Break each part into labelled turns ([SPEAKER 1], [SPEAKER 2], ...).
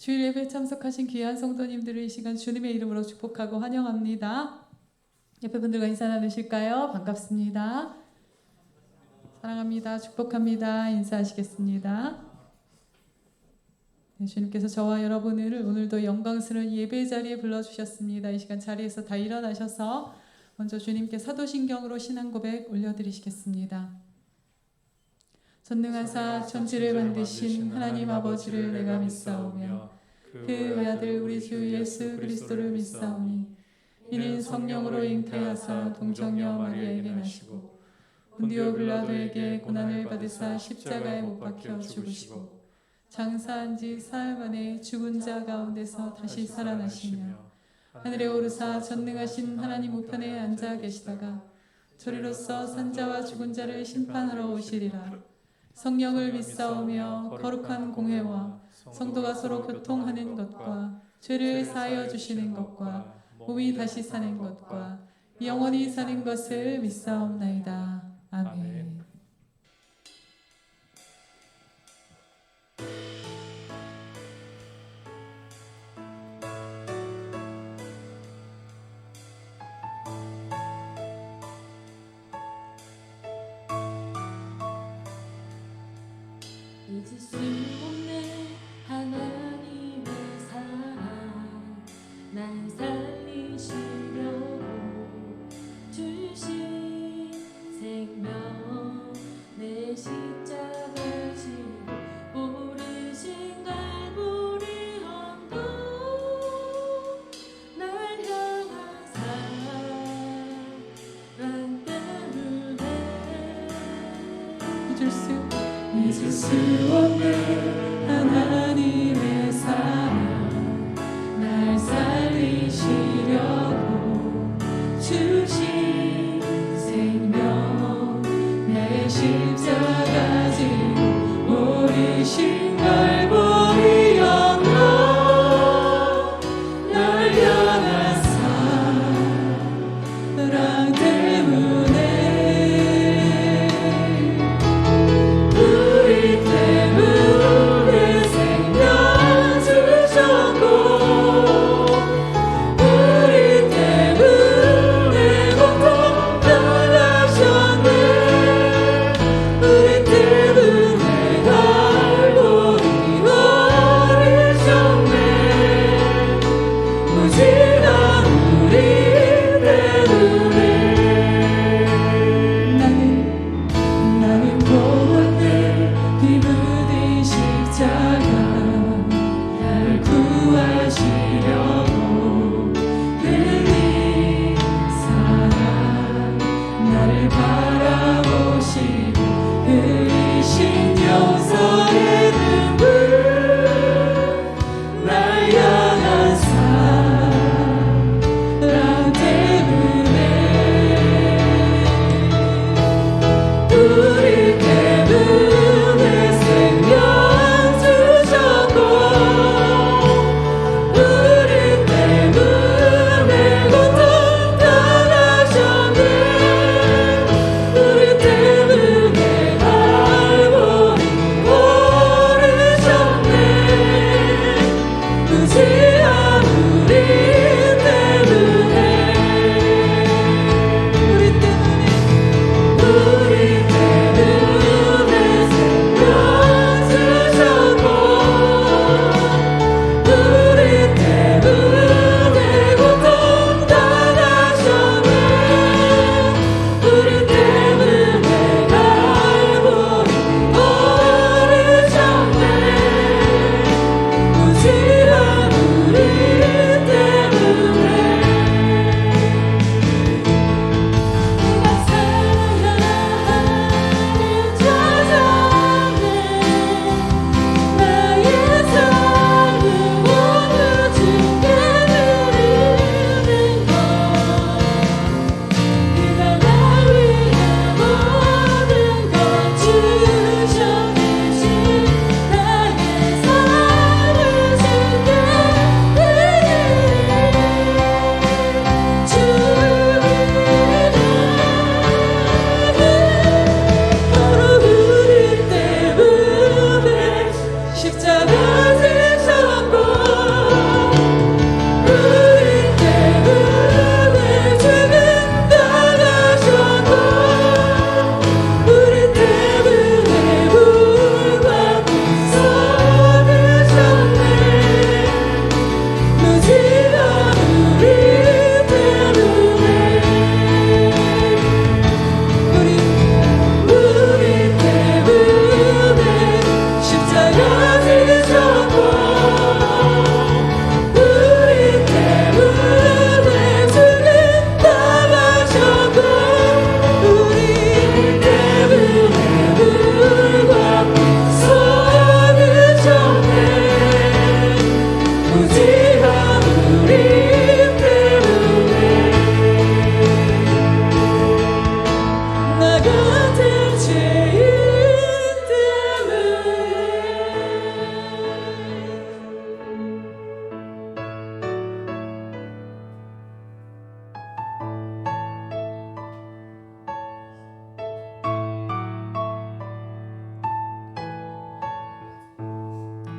[SPEAKER 1] 주일 예배에 참석하신 귀한 성도님들을 이 시간 주님의 이름으로 축복하고 환영합니다. 옆에 분들과 인사 나누실까요? 반갑습니다. 사랑합니다. 축복합니다. 인사하시겠습니다. 네, 주님께서 저와 여러분을 오늘도 영광스러운 예배 자리에 불러주셨습니다. 이 시간 자리에서 다 일어나셔서 먼저 주님께 사도신경으로 신앙 고백 올려드리시겠습니다. 전능하사 천지를 만드신 하나님 아버지를 내가 믿사오며 그 외아들 우리 주 예수 그리스도를 믿사오니 이는 성령으로 잉태하사 동정녀 마리아에게 나시고 본디오 빌라도에게 고난을 받으사 십자가에 못 박혀 죽으시고 장사한 지 사흘 만에 죽은 자 가운데서 다시 살아나시며 하늘에 오르사 전능하신 하나님 우편에 앉아 계시다가 저리로서 산자와 죽은 자를 심판하러 오시리라. 성령을 믿사오며 거룩한 공회와 성도가 서로 교통하는 것과 죄를 사하여 주시는 것과 몸이 다시 사는 것과 영원히 사는 것을 믿사옵나이다. 아멘.
[SPEAKER 2] 잊을 수 없는 하나님의 사랑 날 살리시려고 주신 생명 내 십자가 지고 오르신 갈보리 언덕 날 향한 사랑 때문에
[SPEAKER 1] 잊을 수 없는 하나님의 사랑 날 살리시려고 주신 생명 내 십자가 지고 오르신 갈보리 언덕 날 향한 사랑 때문에
[SPEAKER 2] 우리 때문에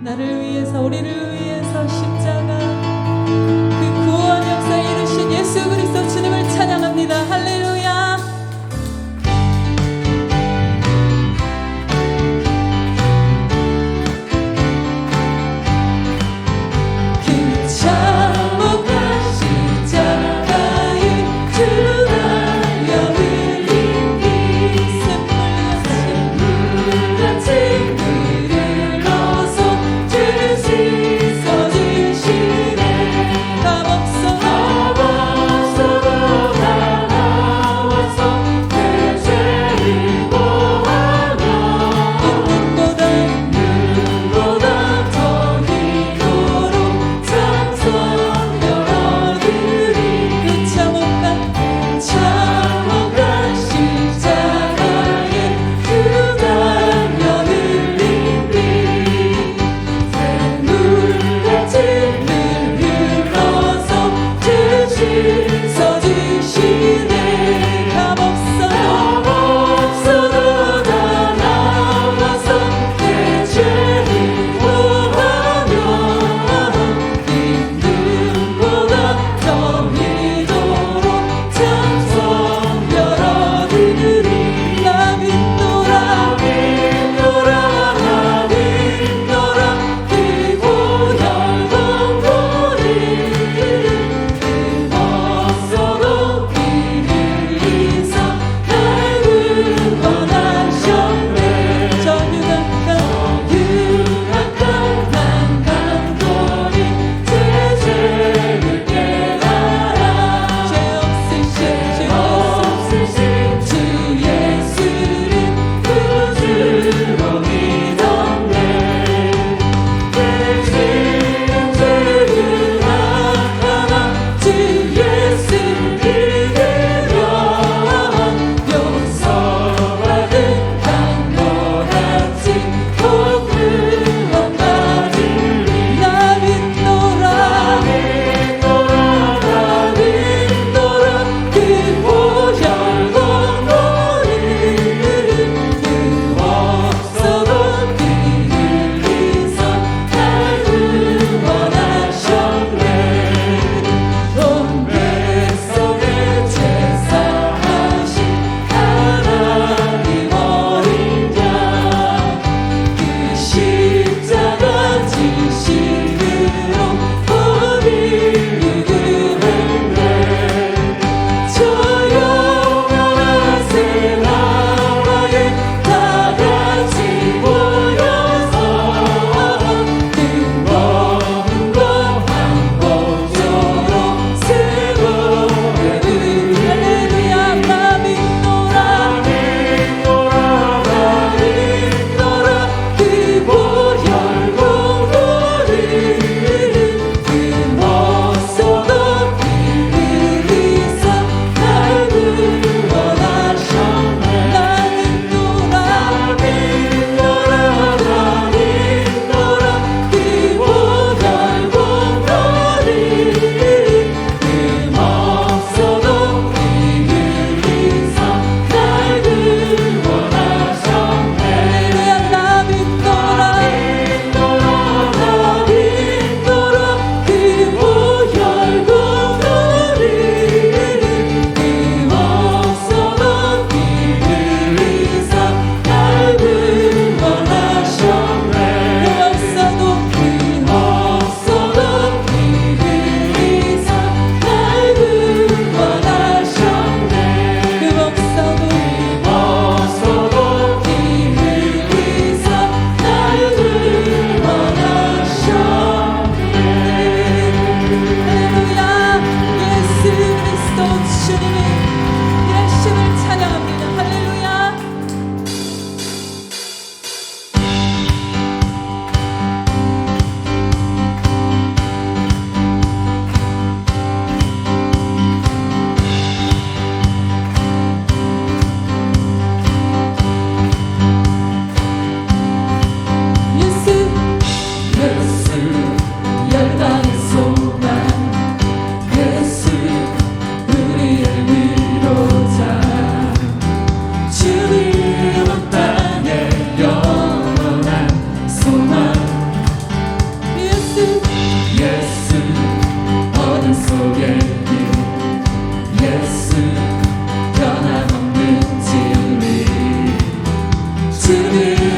[SPEAKER 1] 나를 위해서 우리를 위해서 십자가 그 구원 역사에 이루신 예수 그리스도 주님을 찬양합니다. 할렐루야. 그 참혹한 십자가에 주 달려 흘린 피 샘물같이 그를 어서 주를 씻어주시고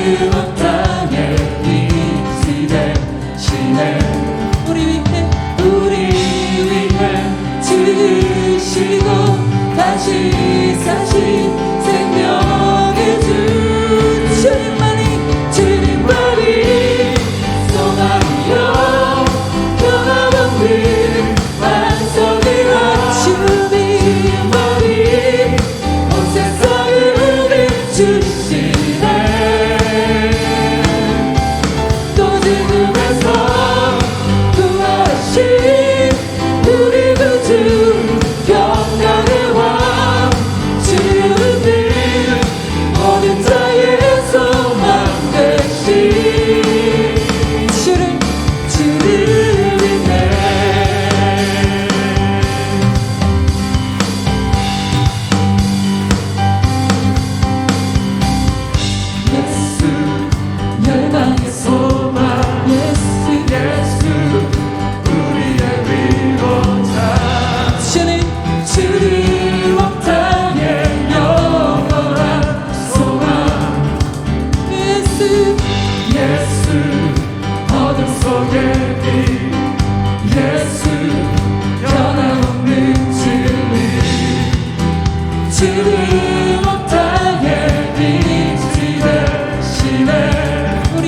[SPEAKER 1] 주님 땅에 빛이 되시네 우리 위해 죽으시고 다시 사신 생명의 주 주님만이 소망이요 변함없는 완성이라 주님만이 온 세상을 비추시네 또 죽음에서 구하신 우리 구주 영광의 왕 주님 모든 자의 소망 되신 주를 믿네 예수 열방의 소망 예수 우리의 위로자 주님 땅의 영원한 소망 예수 어둠 속의 빛 예수 변함없는 주님 땅의 빛이 되시네 우리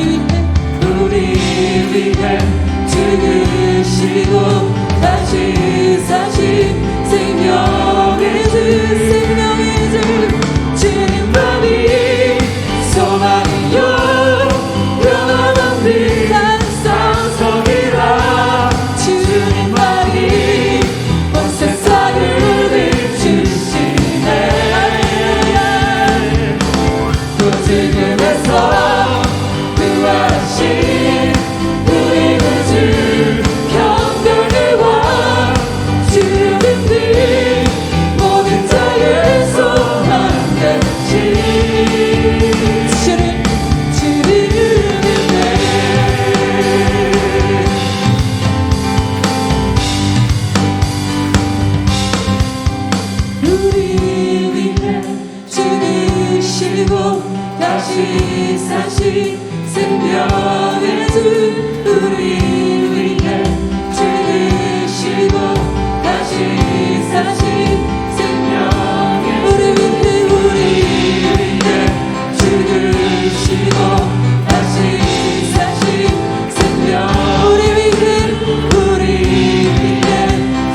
[SPEAKER 1] 위해 죽으시고 다시 사신 생명의 주 주님만이 소망이요 변함없는 완성이라 주님만이 온 세상을 비추시네 또 죽음에서 구하신 우리 구주 평강의 왕 주님이 모든 자의 소망 되신 주를 믿네 우리 위해 죽으시고 다시 사신 생명의 주 우리 위해 죽으시고 다시 사신 생명의 우리 위해 죽으시고 다시 사신 생명 우리 위해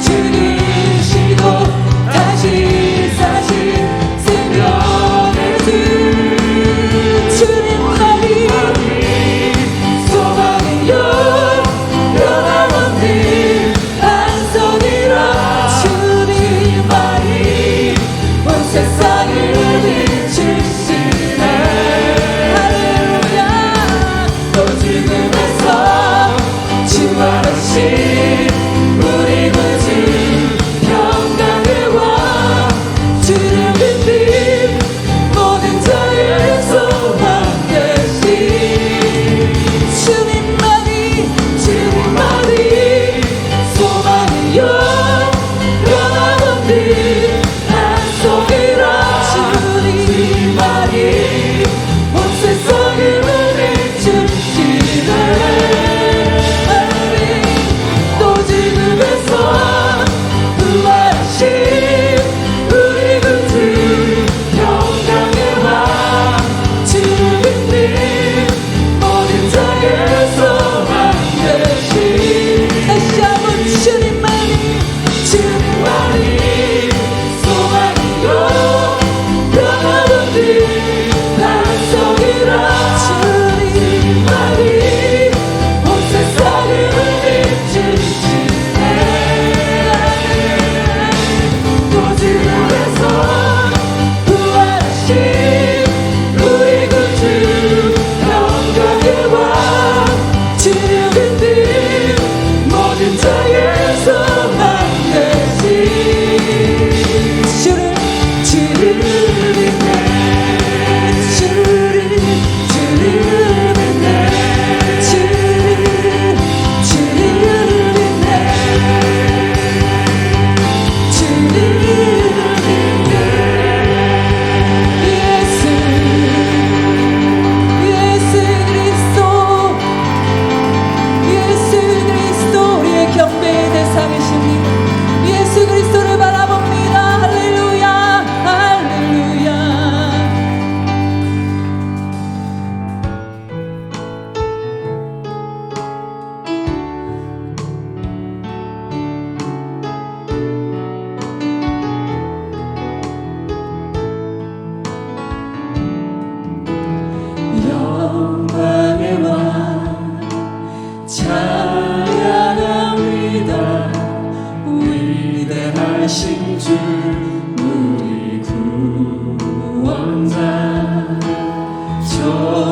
[SPEAKER 1] 죽으시고 다시 사신 생명의 주 주님만이 소망이요 변함없는 완성이라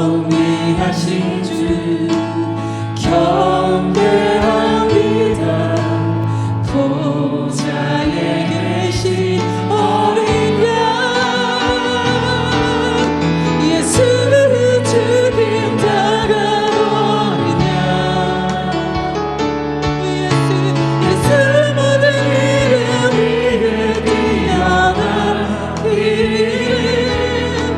[SPEAKER 1] 존귀하신 주 경배합니다. 보좌에 계신 어린 양 예수 주님 다가오는 양 예수 모든 이름 위에 뛰어난 이름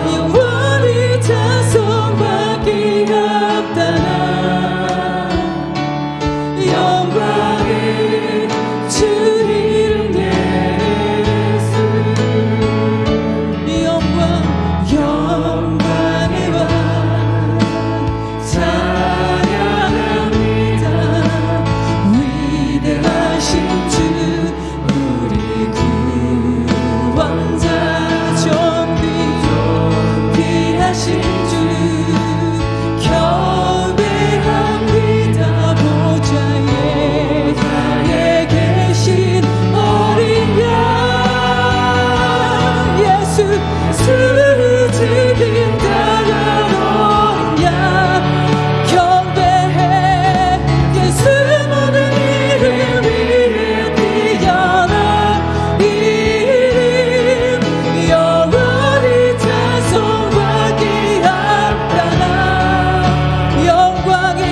[SPEAKER 1] 영원히 찬송받기 합당한 영광의 주 이름 예수 영광의 왕 찬양합니다. 위대하신 주 우리 구원자 존귀하신 주 경배합니다. 보좌에 계신 어린 양 예수 주님 다가오는 양 경배해 예수 모든 이름 위에 뛰어난 이름 영원히 찬송받기 합당한 영광의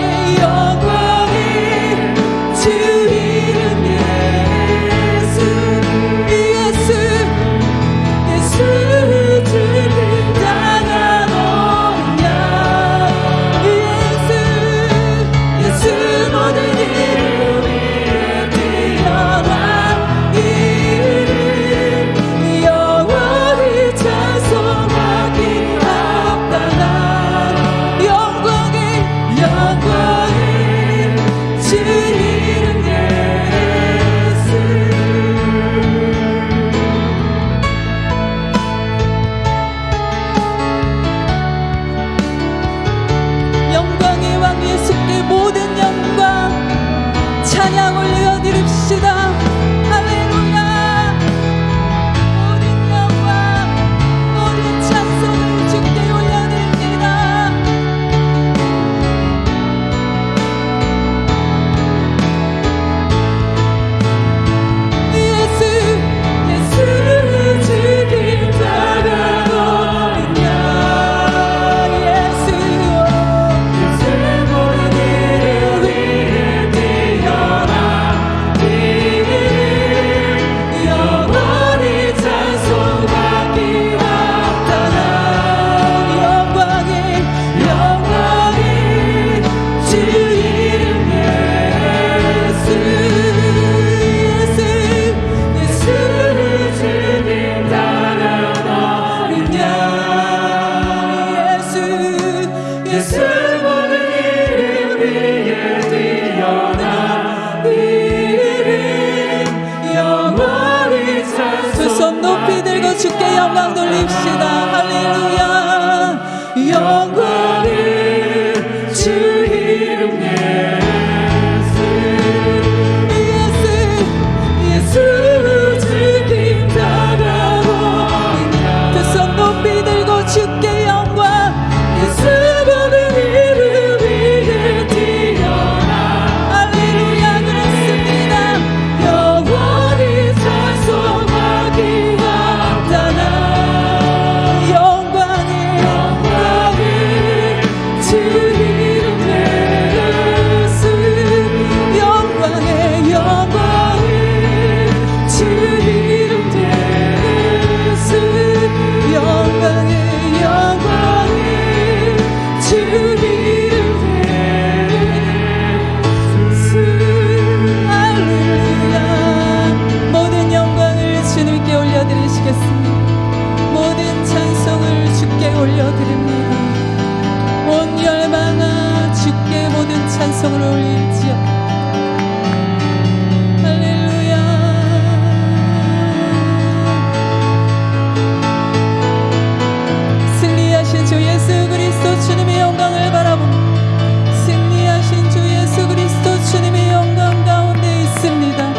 [SPEAKER 1] 주 이름 예수 주님 다가오는 양 예수 모든 이름 위에 뛰어난 이름 영원히 찬송받기 합당한 영광의 주 이름 예수 영광의 왕 예수께 모든 영광 찬양 올려드립시다. 할렐루야. 모든 영광 모든 찬송을 주께 올려드립니다. 예수 주님 다가오는 양 예수 모든 이름 위에 뛰어난 이름 영원히 찬송받기 합당한 영광의 주 이름 예수 주님 다가오는 양 예수 모든 이름 위에 뛰어난 이름 영원히 찬송 두 손 높이 들고 주께 영광 돌립시다. 할렐루야. 영광의 주 이름 예수 주님 다가오는 양 두 손 높이 들고 주께 영광 예수 모든 이름 위에 뛰어난 할렐루야 그렇습니다. 영원히 찬송받기 합당한 영광의 주 이름 예수 영광의 주 이름 예수 영광의 주 이름 예수 할렐루야. 모든 영광을 주님께 올려드리시겠습니다. 모든 찬송을 주께 올려드립니다. 온 열방아 주께 모든 찬송을 올릴지어 할렐루야. 승리하신 주 예수 그리스도 주님의 영광을 바라보며 승리하신 주 예수 그리스도 주님의 영광 가운데 있습니다.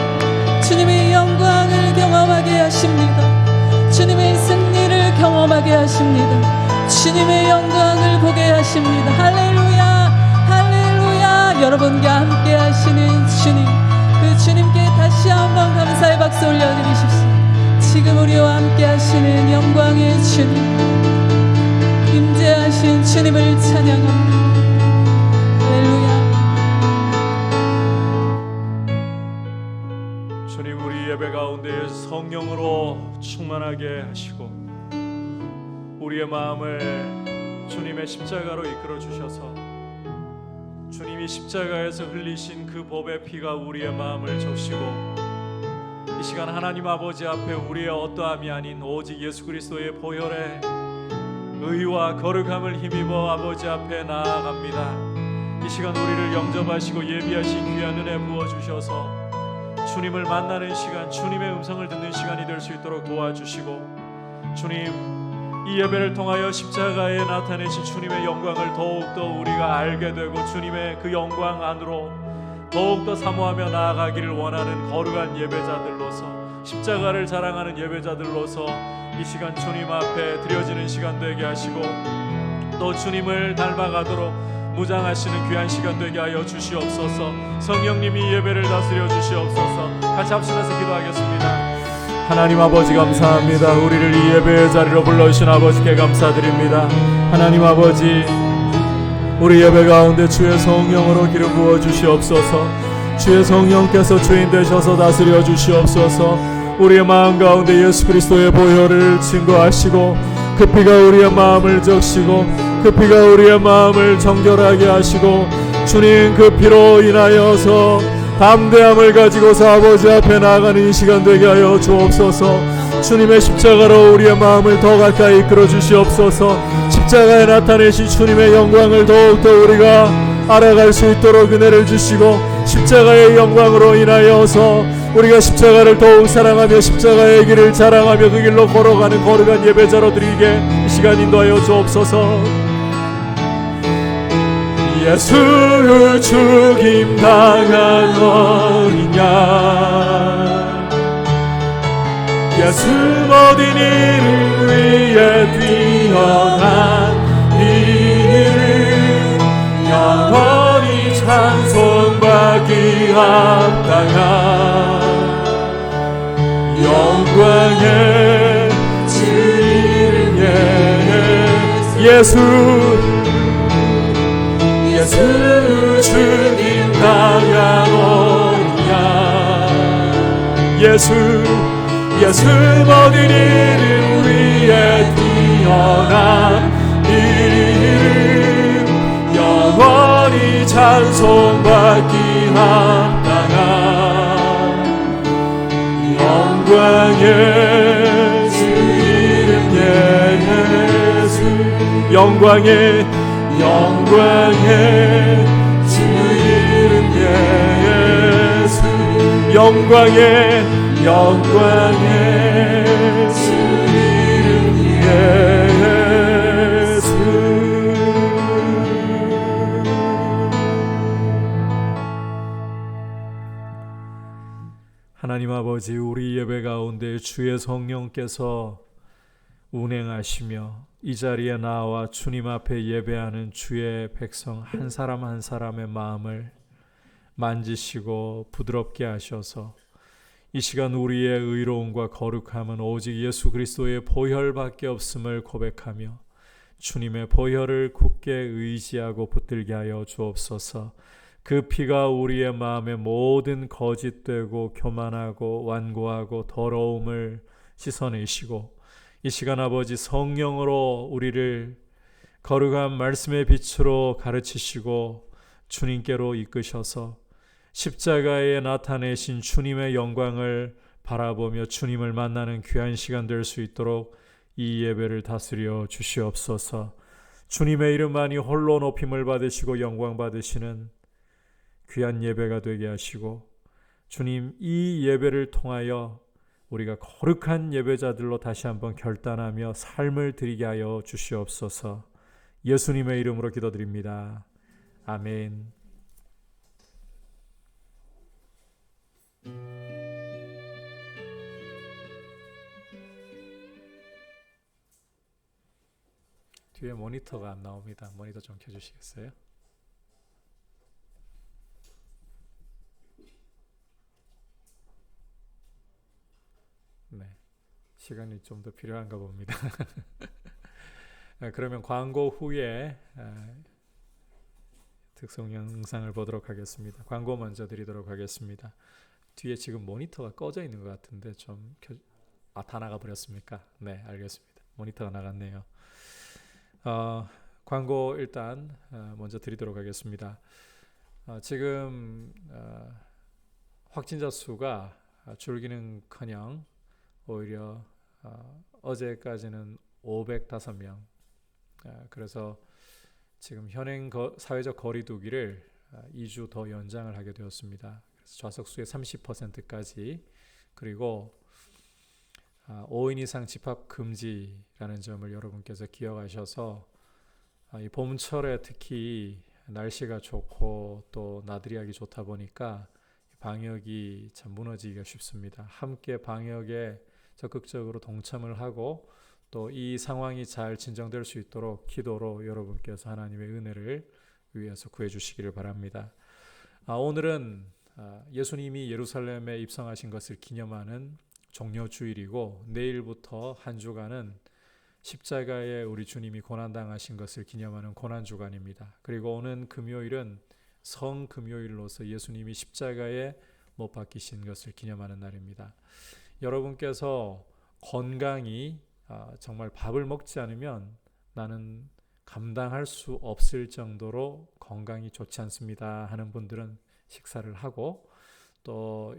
[SPEAKER 1] 주님의 영광을 경험하게 하십니다. 주님의 승리를 경험하게 하십니다. 주님의 영광을 보게 하십니다. 할렐루야, 할렐루야. 여러분과 함께 하시는 주님, 그 주님께 다시 한번 감사의 박수 올려드리십시오. 지금 우리와 함께 하시는 영광의 주님, 임재하신 주님을 찬양합니다. 할렐루야.
[SPEAKER 3] 주님, 우리 예배 가운데 성령으로 충만하게 하시고 우리의 마음을 주님의 십자가로 이끌어 주셔서 주님이 십자가에서 흘리신 그 법의 피가 우리의 마음을 적시고 이 시간 하나님 아버지 앞에 우리의 어떠함이 아닌 오직 예수 그리스도의 보혈의 의와 거룩함을 힘입어 아버지 앞에 나아갑니다. 이 시간 우리를 영접하시고 예비하신 귀한 은혜 부어주셔서 주님을 만나는 시간, 주님의 음성을 듣는 시간이 될 수 있도록 도와주시고 주님, 이 예배를 통하여 십자가에 나타내신 주님의 영광을 더욱더 우리가 알게 되고 주님의 그 영광 안으로 더욱더 사모하며 나아가기를 원하는 거룩한 예배자들로서, 십자가를 자랑하는 예배자들로서 이 시간 주님 앞에 드려지는 시간 되게 하시고 또 주님을 닮아가도록 무장하시는 귀한 시간 되게 하여 주시옵소서. 성령님이 예배를 다스려 주시옵소서. 같이 합심해서 기도하겠습니다. 하나님 아버지 감사합니다. 우리를 이 예배의 자리로 불러주신 아버지께 감사드립니다. 하나님 아버지, 우리 예배 가운데 주의 성령으로 기름 부어 주시옵소서. 주의 성령께서 주인 되셔서 다스려 주시옵소서. 우리의 마음 가운데 예수 그리스도의 보혈을 증거하시고 그 피가 우리의 마음을 적시고 그 피가 우리의 마음을 정결하게 하시고 주님, 그 피로 인하여서 담대함을 가지고서 아버지 앞에 나아가는 이 시간 되게 하여 주옵소서. 주님의 십자가로 우리의 마음을 더 가까이 이끌어 주시옵소서. 십자가에 나타내신 주님의 영광을 더욱더 우리가 알아갈 수 있도록 은혜를 주시고 십자가의 영광으로 인하여서 우리가 십자가를 더욱 사랑하며 십자가의 길을 자랑하며 그 길로 걸어가는 거룩한 예배자로 드리게 이 시간 인도하여 주옵소서. 예수 죽임 당한 어린 양, 예수 모든 이를 위해 뛰어난 이름, 영원히 찬송받기 합당한 영광의 주 이름 예수 주님 당한 어린 양, 예수 모든 이름 위에 뛰어난 이름, 영원히 찬송받기 합당한 영광의 주 이름 예수, 영광의 주 이름 예수, 영광의 주 이름 예수. 하나님 아버지, 우리 예배 가운데 주의 성령께서 운행하시며 이 자리에 나와 주님 앞에 예배하는 주의 백성 한 사람 한 사람의 마음을 만지시고 부드럽게 하셔서 이 시간 우리의 의로움과 거룩함은 오직 예수 그리스도의 보혈밖에 없음을 고백하며 주님의 보혈을 굳게 의지하고 붙들게 하여 주옵소서. 그 피가 우리의 마음의 모든 거짓되고 교만하고 완고하고 더러움을 씻어내시고 이 시간 아버지 성령으로 우리를 거룩한 말씀의 빛으로 가르치시고 주님께로 이끄셔서 십자가에 나타내신 주님의 영광을 바라보며 주님을 만나는 귀한 시간 될 수 있도록 이 예배를 다스려 주시옵소서. 주님의 이름만이 홀로 높임을 받으시고 영광 받으시는 귀한 예배가 되게 하시고 주님, 이 예배를 통하여 우리가 거룩한 예배자들로 다시 한번 결단하며 삶을 드리게 하여 주시옵소서. 예수님의 이름으로 기도드립니다. 아멘. 뒤에 모니터가 안 나옵니다. 모니터 좀 켜주시겠어요? 네, 시간이 좀 더 필요한가 봅니다. 그러면 광고 후에 특송 영상을 보도록 하겠습니다. 광고 먼저 드리도록 하겠습니다. 뒤에 지금 모니터가 꺼져 있는 것 같은데 좀 다 나가버렸습니까? 네, 알겠습니다. 모니터가 나갔네요. 광고 일단 먼저 드리도록 하겠습니다. 지금 확진자 수가 줄기는커녕 오히려 어제까지는 505명, 그래서 지금 현행 사회적 거리두기를 2주 더 연장을 하게 되었습니다. 그래서 좌석수의 30%까지, 그리고 5인 이상 집합 금지라는 점을 여러분께서 기억하셔서 이 봄철에 특히 날씨가 좋고 또 나들이하기 좋다 보니까 방역이 참 무너지기가 쉽습니다. 함께 방역에 적극적으로 동참을 하고 또 이 상황이 잘 진정될 수 있도록 기도로 여러분께서 하나님의 은혜를 위해서 구해 주시기를 바랍니다. 오늘은 예수님이 예루살렘에 입성하신 것을 기념하는 종려주일이고, 내일부터 한 주간은 십자가에 우리 주님이 고난당하신 것을 기념하는 고난주간입니다. 그리고 오는 금요일은 성금요일로서 예수님이 십자가에 못 박히신 것을 기념하는 날입니다. 여러분께서 건강이 정말 밥을 먹지 않으면 나는 감당할 수 없을 정도로 건강이 좋지 않습니다 하는 분들은 식사를 하고, 또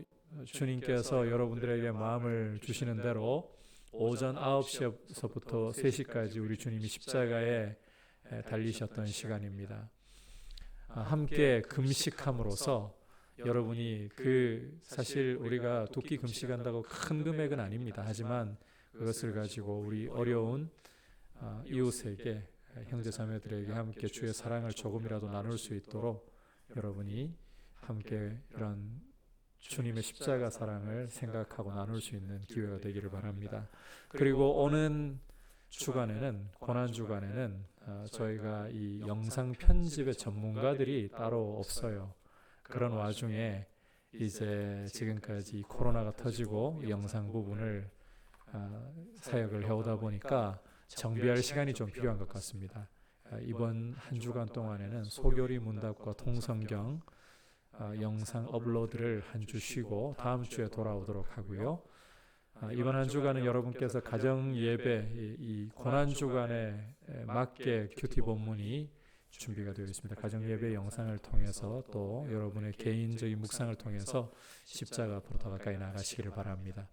[SPEAKER 3] 주님께서 여러분들에게 마음을 주시는 대로 오전 9시부터 3시까지 우리 주님이 십자가에 달리셨던 시간입니다. 함께 금식함으로써 여러분이 사실 우리가 두 끼 금식한다고 큰 금액은 아닙니다. 하지만 그것을 가지고 우리 어려운 이웃에게, 형제자매들에게 함께 주의 사랑을 조금이라도 나눌 수 있도록 여러분이 함께 이런 주님의 십자가 사랑을 생각하고 나눌 수 있는 기회가 되기를 바랍니다. 그리고 오는 주간에는, 고난주간에는 저희가 이 영상 편집의 전문가들이 따로 없어요. 그런 와중에 이제 지금까지 코로나가 터지고 영상 부분을 사역을 해오다 보니까 정비할 시간이 좀 필요한 것 같습니다. 이번 한 주간 동안에는 소교리 문답과 통성경 영상 업로드를 한 주 쉬고 다음 주에 돌아오도록 하고요. 이번 한 주간은 여러분께서 가정 예배, 이 고난 주간에 맞게 큐티 본문이 준비가 되어 있습니다. 가정 예배 영상을 통해서 또 여러분의 개인적인 묵상을 통해서 십자가 앞으로 더 가까이 나가시기를 바랍니다.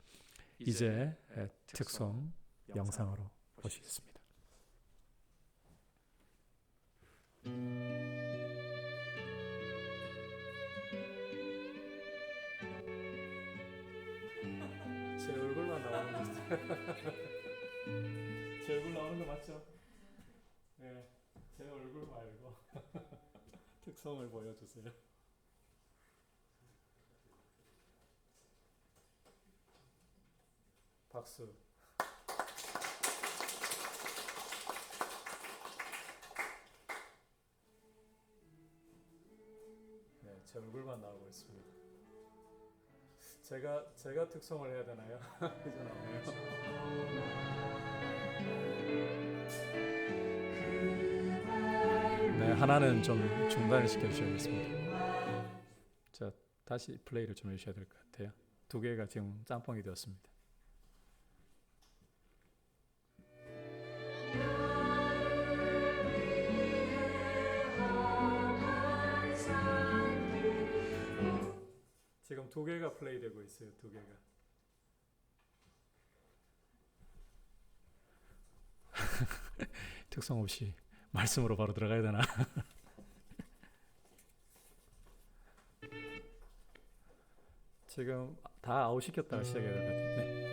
[SPEAKER 3] 이제 특송 영상으로 보시겠습니다. 제 얼굴만 나오는 거 제 얼굴 나오는 거 맞죠? 네, 제 얼굴 말고 특성을 보여주세요. 박수. 네, 제 얼굴만 나오고 있습니다. 제가 특성을 해야 되나요? 이제 나오네요. 네, 하나는 좀 중단을 시켜주셔야겠습니다. 자, 다시 플레이를 좀 해주셔야 될 것 같아요. 두 개가 지금 짬뽕이 되었습니다. 지금 두 개가 플레이되고 있어요. 두 개가. 특성 없이 말씀으로 바로 들어가야 되나? 지금 다 아웃시켰다가 시작해야 될 것 같은데.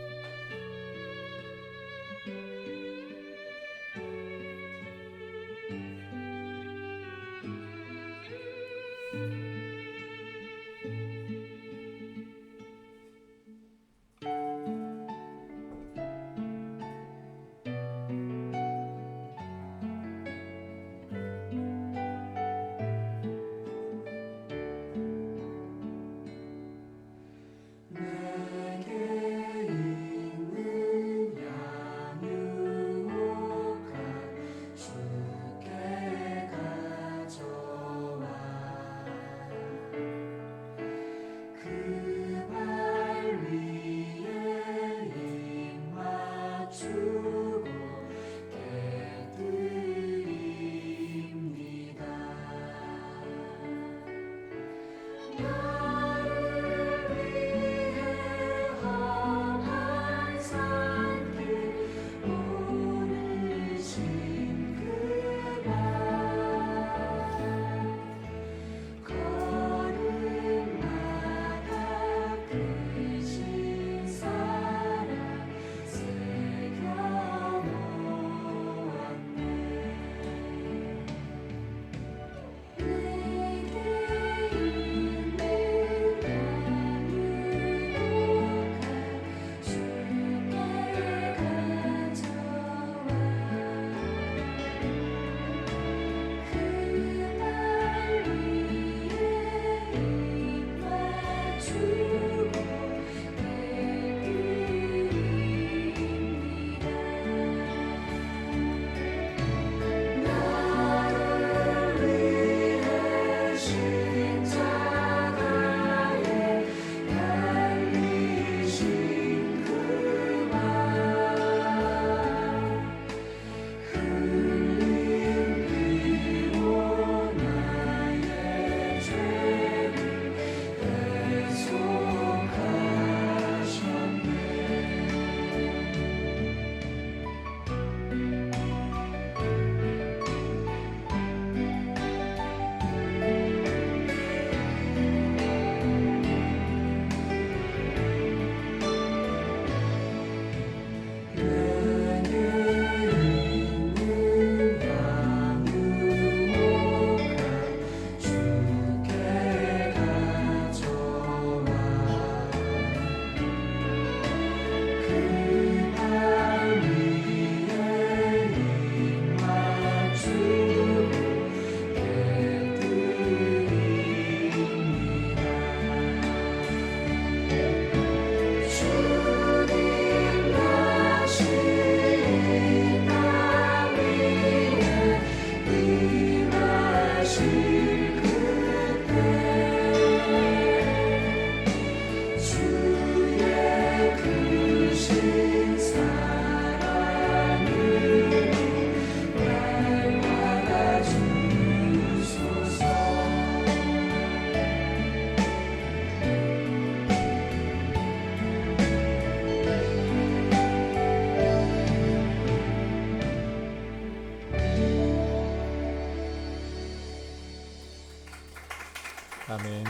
[SPEAKER 3] 아멘.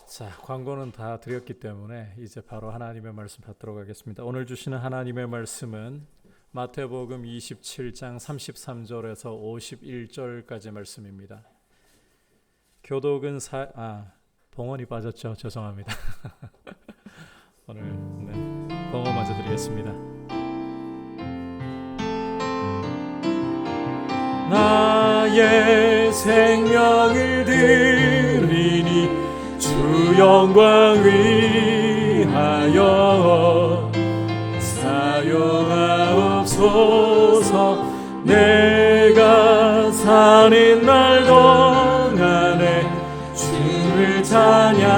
[SPEAKER 3] 자, 광고는 다 드렸기 때문에 이제 바로 하나님의 말씀 받도록 하겠습니다. 오늘 주시는 하나님의 말씀은 마태복음 27장 33절에서 51절까지 말씀입니다. 교독은 봉헌이 빠졌죠. 죄송합니다. 오늘 봉헌 먼저 드리겠습니다. 나의 생명을 드리니 주 영광 위하여 사용하옵소서. 내가 사는 날 동안에 주를 찬양하며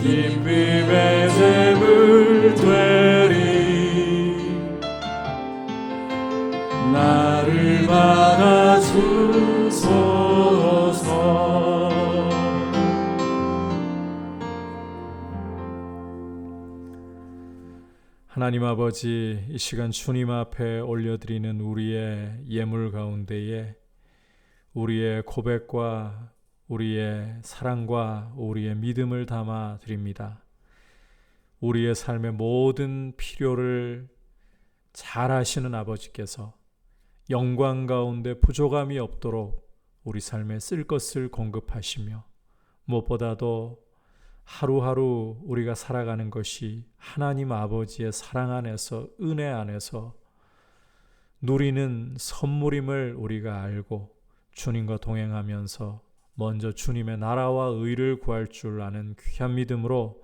[SPEAKER 3] 기쁨의 제물 되리. 나를 받아주소서. 하나님 아버지, 이 시간 주님 앞에 올려드리는 우리의 예물 가운데에 우리의 고백과 우리의 사랑과 우리의 믿음을 담아 드립니다. 우리의 삶의 모든 필요를 잘 아시는 아버지께서 영광 가운데 부족함이 없도록 우리 삶에 쓸 것을 공급하시며, 무엇보다도 하루하루 우리가 살아가는 것이 하나님 아버지의 사랑 안에서, 은혜 안에서 누리는 선물임을 우리가 알고 주님과 동행하면서 먼저 주님의 나라와 의를 구할 줄 아는 귀한 믿음으로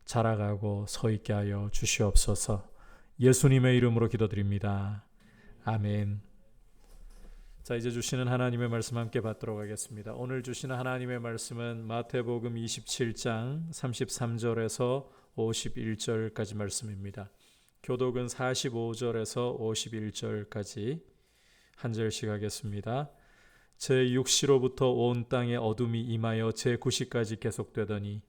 [SPEAKER 3] 자라가고 서 있게 하여 주시옵소서. 예수님의 이름으로 기도드립니다. 아멘. 자, 이제 주시는 하나님의 말씀 함께 받도록 하겠습니다. 오늘 주시는 하나님의 말씀은 마태복음 27장 33절에서 51절까지 말씀입니다. 교독은 45절에서 51절까지 한 절씩 하겠습니다. 제6시로부터 온 땅에 어둠이 임하여 제9시까지 계속되더니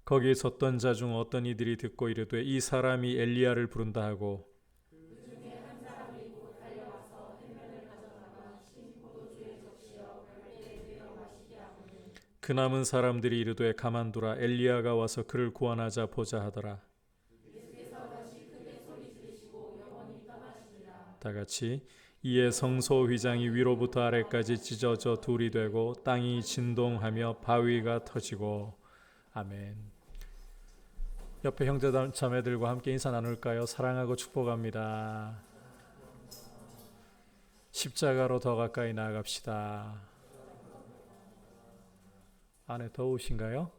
[SPEAKER 3] 거기에 섰던 자 중 어떤 이들이 듣고 이르되 이 사람이 엘리야를 부른다 하고, 그 남은 사람들이 이르되 가만두라, 엘리야가 와서 그를 구원하자 보자 하더라. 다같이 이에 성소 휘장이 위로부터 아래까지 찢어져 둘이 되고 땅이 진동하며 바위가 터지고. 아멘. 옆에 형제 자매들과 함께 인사 나눌까요? 사랑하고 축복합니다. 십자가로 더 가까이 나아갑시다. 안에 더우신가요?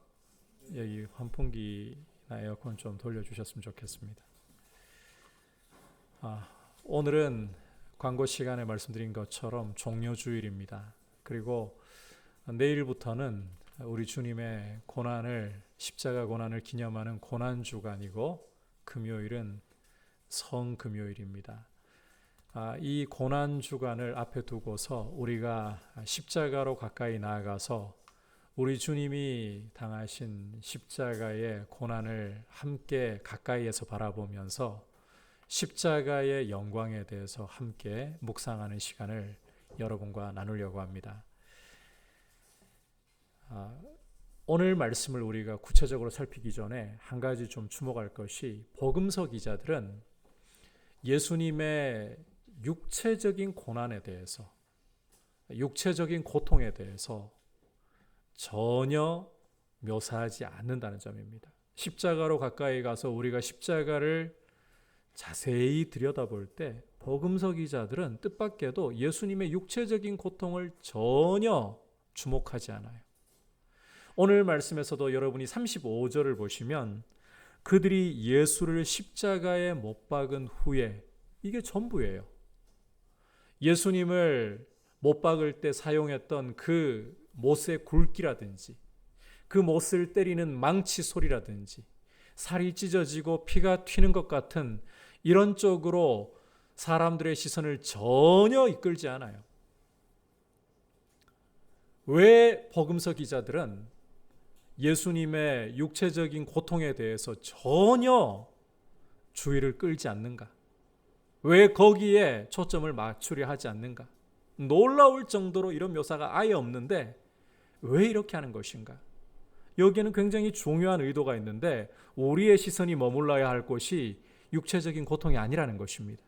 [SPEAKER 3] 여기 환풍기나 에어컨 좀 돌려주셨으면 좋겠습니다. 오늘은 광고 시간에 말씀드린 것처럼 종료주일입니다. 그리고 내일부터는 우리 주님의 고난을, 십자가 고난을 기념하는 고난주간이고, 금요일은 성금요일입니다. 이 고난주간을 앞에 두고서 우리가 십자가로 가까이 나아가서 우리 주님이 당하신 십자가의 고난을 함께 가까이에서 바라보면서 십자가의 영광에 대해서 함께 묵상하는 시간을 여러분과 나누려고 합니다. 오늘 말씀을 우리가 구체적으로 살피기 전에 한 가지 좀 주목할 것이, 복음서 기자들은 예수님의 육체적인 고난에 대해서, 육체적인 고통에 대해서 전혀 묘사하지 않는다는 점입니다. 십자가로 가까이 가서 우리가 십자가를 자세히 들여다볼 때 복음서 기자들은 뜻밖에도 예수님의 육체적인 고통을 전혀 주목하지 않아요. 오늘 말씀에서도 여러분이 35절을 보시면 그들이 예수를 십자가에 못 박은 후에, 이게 전부예요. 예수님을 못 박을 때 사용했던 그 못의 굵기라든지, 그 못을 때리는 망치 소리라든지, 살이 찢어지고 피가 튀는 것 같은 이런 쪽으로 사람들의 시선을 전혀 이끌지 않아요. 왜 복음서 기자들은 예수님의 육체적인 고통에 대해서 전혀 주의를 끌지 않는가? 왜 거기에 초점을 맞추려 하지 않는가? 놀라울 정도로 이런 묘사가 아예 없는데 왜 이렇게 하는 것인가? 여기에는 굉장히 중요한 의도가 있는데 우리의 시선이 머물러야 할 곳이 육체적인 고통이 아니라는 것입니다.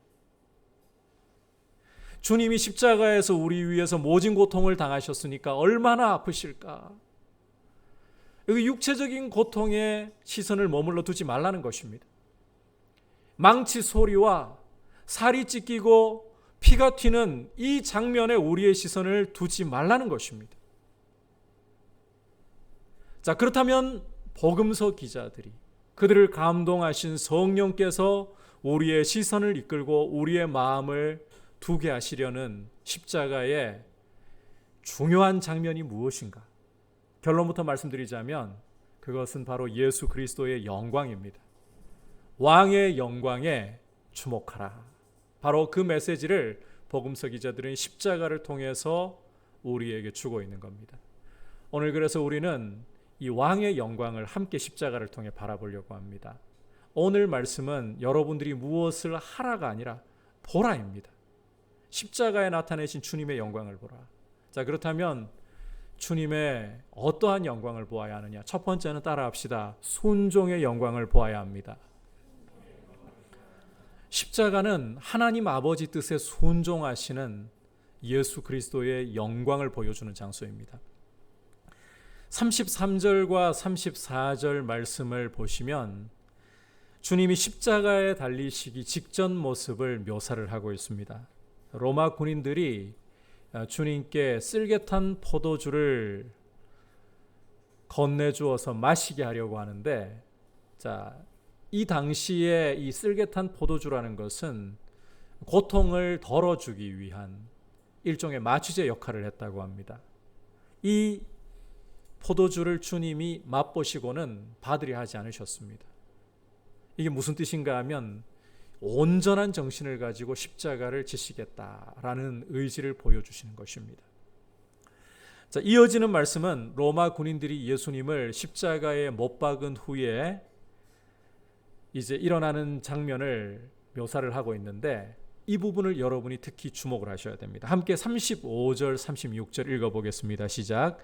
[SPEAKER 3] 주님이 십자가에서 우리 위해서 모진 고통을 당하셨으니까 얼마나 아프실까? 여기 육체적인 고통에 시선을 머물러 두지 말라는 것입니다. 망치 소리와 살이 찢기고 피가 튀는 이 장면에 우리의 시선을 두지 말라는 것입니다. 자, 그렇다면 복음서 기자들이 그들을 감동하신 성령께서 우리의 시선을 이끌고 우리의 마음을 두게 하시려는 십자가의 중요한 장면이 무엇인가? 결론부터 말씀드리자면 그것은 바로 예수 그리스도의 영광입니다. 왕의 영광에 주목하라. 바로 그 메시지를 복음서 기자들은 십자가를 통해서 우리에게 주고 있는 겁니다. 오늘 그래서 우리는 이 왕의 영광을 함께 십자가를 통해 바라보려고 합니다. 오늘 말씀은 여러분들이 무엇을 하라가 아니라 보라입니다. 십자가에 나타내신 주님의 영광을 보라. 자, 그렇다면 주님의 어떠한 영광을 보아야 하느냐? 첫 번째는 따라합시다. 순종의 영광을 보아야 합니다. 십자가는 하나님 아버지 뜻에 순종하시는 예수 그리스도의 영광을 보여주는 장소입니다. 33절과 34절 말씀을 보시면 주님이 십자가에 달리시기 직전 모습을 묘사를 하고 있습니다. 로마 군인들이 주님께 쓸개탄 포도주를 건네주어서 마시게 하려고 하는데, 자, 이 당시에 이 쓸개탄 포도주라는 것은 고통을 덜어주기 위한 일종의 마취제 역할을 했다고 합니다. 이 포도주를 주님이 맛보시고는 받으려 하지 않으셨습니다. 이게 무슨 뜻인가 하면 온전한 정신을 가지고 십자가를 지시겠다라는 의지를 보여주시는 것입니다. 자, 이어지는 말씀은 로마 군인들이 예수님을 십자가에 못 박은 후에 이제 일어나는 장면을 묘사를 하고 있는데 이 부분을 여러분이 특히 주목을 하셔야 됩니다. 함께 35절, 36절 읽어보겠습니다. 시작.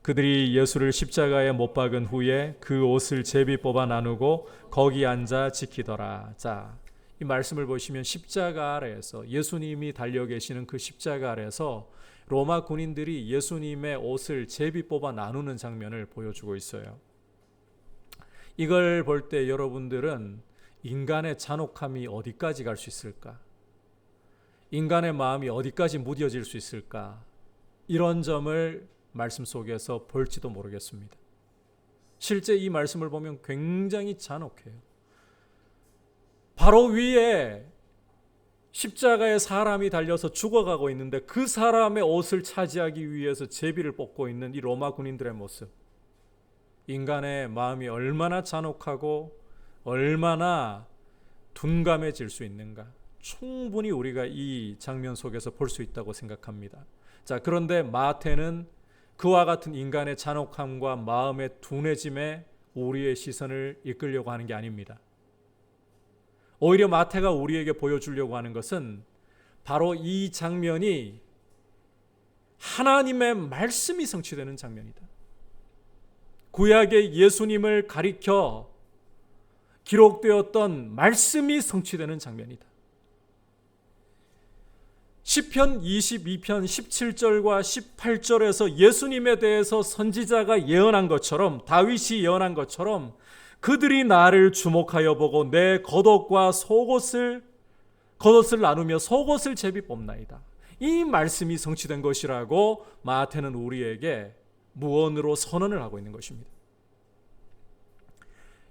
[SPEAKER 3] 그들이 예수를 십자가에 못 박은 후에 그 옷을 제비 뽑아 나누고 거기 앉아 지키더라. 자, 이 말씀을 보시면 십자가 아래에서 예수님이 달려 계시는 그 십자가 아래에서 로마 군인들이 예수님의 옷을 제비 뽑아 나누는 장면을 보여주고 있어요. 이걸 볼 때 여러분들은 인간의 잔혹함이 어디까지 갈 수 있을까? 인간의 마음이 어디까지 무뎌질 수 있을까? 이런 점을 말씀 속에서 볼지도 모르겠습니다. 실제 이 말씀을 보면 굉장히 잔혹해요. 바로 위에 십자가에 사람이 달려서 죽어가고 있는데 그 사람의 옷을 차지하기 위해서 제비를 뽑고 있는 이 로마 군인들의 모습. 인간의 마음이 얼마나 잔혹하고 얼마나 둔감해질 수 있는가. 충분히 우리가 이 장면 속에서 볼 수 있다고 생각합니다. 자, 그런데 마태는 그와 같은 인간의 잔혹함과 마음의 둔해짐에 우리의 시선을 이끌려고 하는 게 아닙니다. 오히려 마태가 우리에게 보여주려고 하는 것은 바로 이 장면이 하나님의 말씀이 성취되는 장면이다. 구약의 예수님을 가리켜 기록되었던 말씀이 성취되는 장면이다. 시편 22편 17절과 18절에서 예수님에 대해서 선지자가 예언한 것처럼, 다윗이 예언한 것처럼 그들이 나를 주목하여 보고 내 겉옷과 겉옷을 나누며 속옷을 제비 뽑나이다. 이 말씀이 성취된 것이라고 마태는 우리에게 무언으로 선언을 하고 있는 것입니다.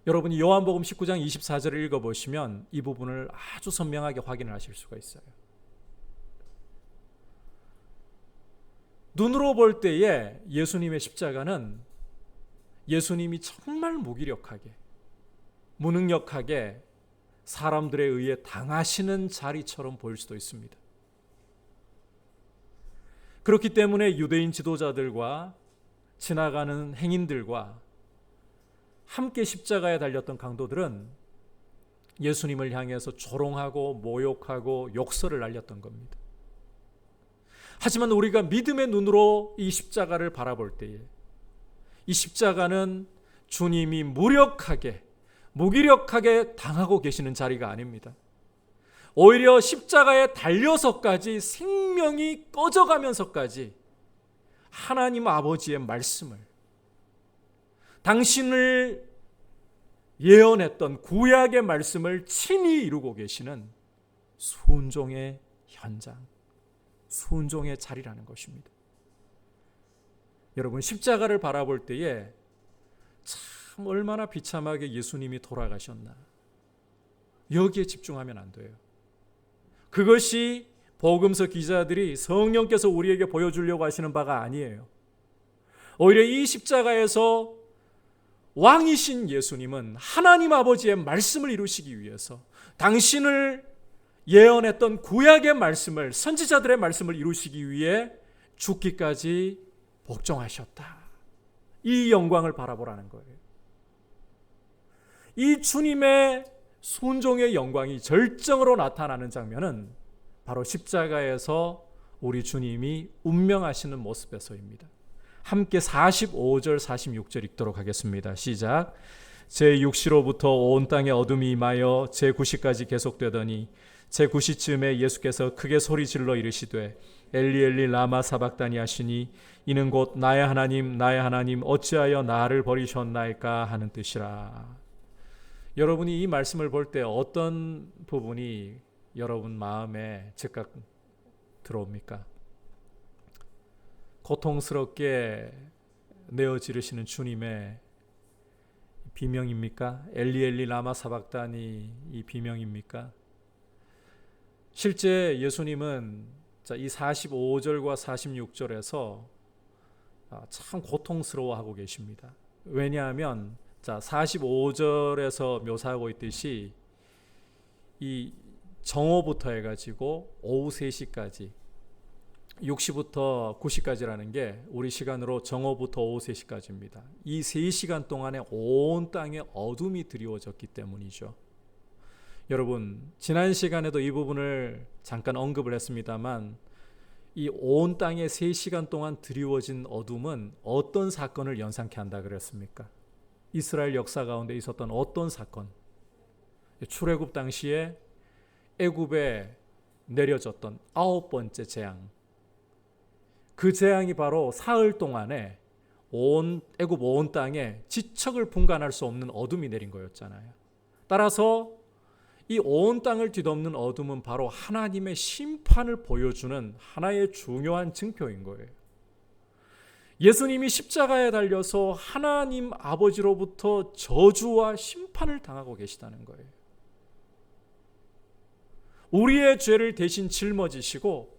[SPEAKER 3] 여러분이 요한복음 19장 24절을 읽어보시면 이 부분을 아주 선명하게 확인을 하실 수가 있어요. 눈으로 볼 때에 예수님의 십자가는 예수님이 정말 무기력하게, 무능력하게 사람들에 의해 당하시는 자리처럼 보일 수도 있습니다. 그렇기 때문에 유대인 지도자들과 지나가는 행인들과 함께 십자가에 달렸던 강도들은 예수님을 향해서 조롱하고 모욕하고 욕설을 날렸던 겁니다. 하지만 우리가 믿음의 눈으로 이 십자가를 바라볼 때에 이 십자가는 주님이 무력하게 무기력하게 당하고 계시는 자리가 아닙니다. 오히려 십자가에 달려서까지 생명이 꺼져가면서까지 하나님 아버지의 말씀을, 당신을 예언했던 구약의 말씀을 친히 이루고 계시는 순종의 현장, 순종의 자리라는 것입니다. 여러분, 십자가를 바라볼 때에 참 얼마나 비참하게 예수님이 돌아가셨나, 여기에 집중하면 안 돼요. 그것이 복음서 기자들이 성령께서 우리에게 보여주려고 하시는 바가 아니에요. 오히려 이 십자가에서 왕이신 예수님은 하나님 아버지의 말씀을 이루시기 위해서 당신을 예언했던 구약의 말씀을, 선지자들의 말씀을 이루시기 위해 죽기까지 복종하셨다. 이 영광을 바라보라는 거예요. 이 주님의 순종의 영광이 절정으로 나타나는 장면은 바로 십자가에서 우리 주님이 운명하시는 모습에서입니다. 함께 45절 46절 읽도록 하겠습니다. 시작. 제6시로부터 온 땅에 어둠이 임하여 제9시까지 계속되더니 제9시쯤에 예수께서 크게 소리질러 이르시되 엘리 엘리 라마 사박다니 하시니 이는 곧 나의 하나님 어찌하여 나를 버리셨나이까 하는 뜻이라. 여러분이 이 말씀을 볼 때 어떤 부분이 여러분 마음에 즉각 들어옵니까? 고통스럽게 내어 지르시는 주님의 비명입니까? 엘리 엘리 라마 사박다니 이 비명입니까? 실제 예수님은 이 45절과 46절에서 참 고통스러워하고 계십니다. 왜냐하면 45절에서 묘사하고 있듯이 이 정오부터 해가지고 오후 3시까지 6시부터 9시까지라는 게 우리 시간으로 정오부터 오후 3시까지입니다. 이 3시간 동안에 온 땅에 어둠이 드리워졌기 때문이죠. 여러분, 지난 시간에도 이 부분을 잠깐 언급을 했습니다만 이 온 땅에 3시간 동안 드리워진 어둠은 어떤 사건을 연상케 한다 그랬습니까? 이스라엘 역사 가운데 있었던 어떤 사건? 출애굽 당시에 애굽에 내려졌던 9번째 재앙. 그 재앙이 바로 사흘 동안에 애굽 온 땅에 지척을 분간할 수 없는 어둠이 내린 거였잖아요. 따라서 이 온 땅을 뒤덮는 어둠은 바로 하나님의 심판을 보여주는 하나의 중요한 증표인 거예요. 예수님이 십자가에 달려서 하나님 아버지로부터 저주와 심판을 당하고 계시다는 거예요. 우리의 죄를 대신 짊어지시고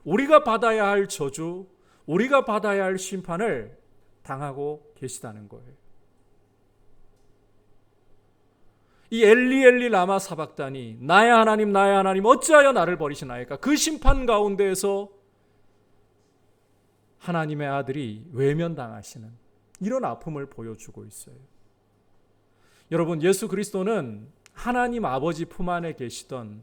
[SPEAKER 3] 우리가 받아야 할 저주, 우리가 받아야 할 심판을 당하고 계시다는 거예요. 이 엘리 엘리 라마 사박다니 나의 하나님 어찌하여 나를 버리시나이까? 그 심판 가운데에서 하나님의 아들이 외면당하시는 이런 아픔을 보여주고 있어요. 여러분, 예수 그리스도는 하나님 아버지 품 안에 계시던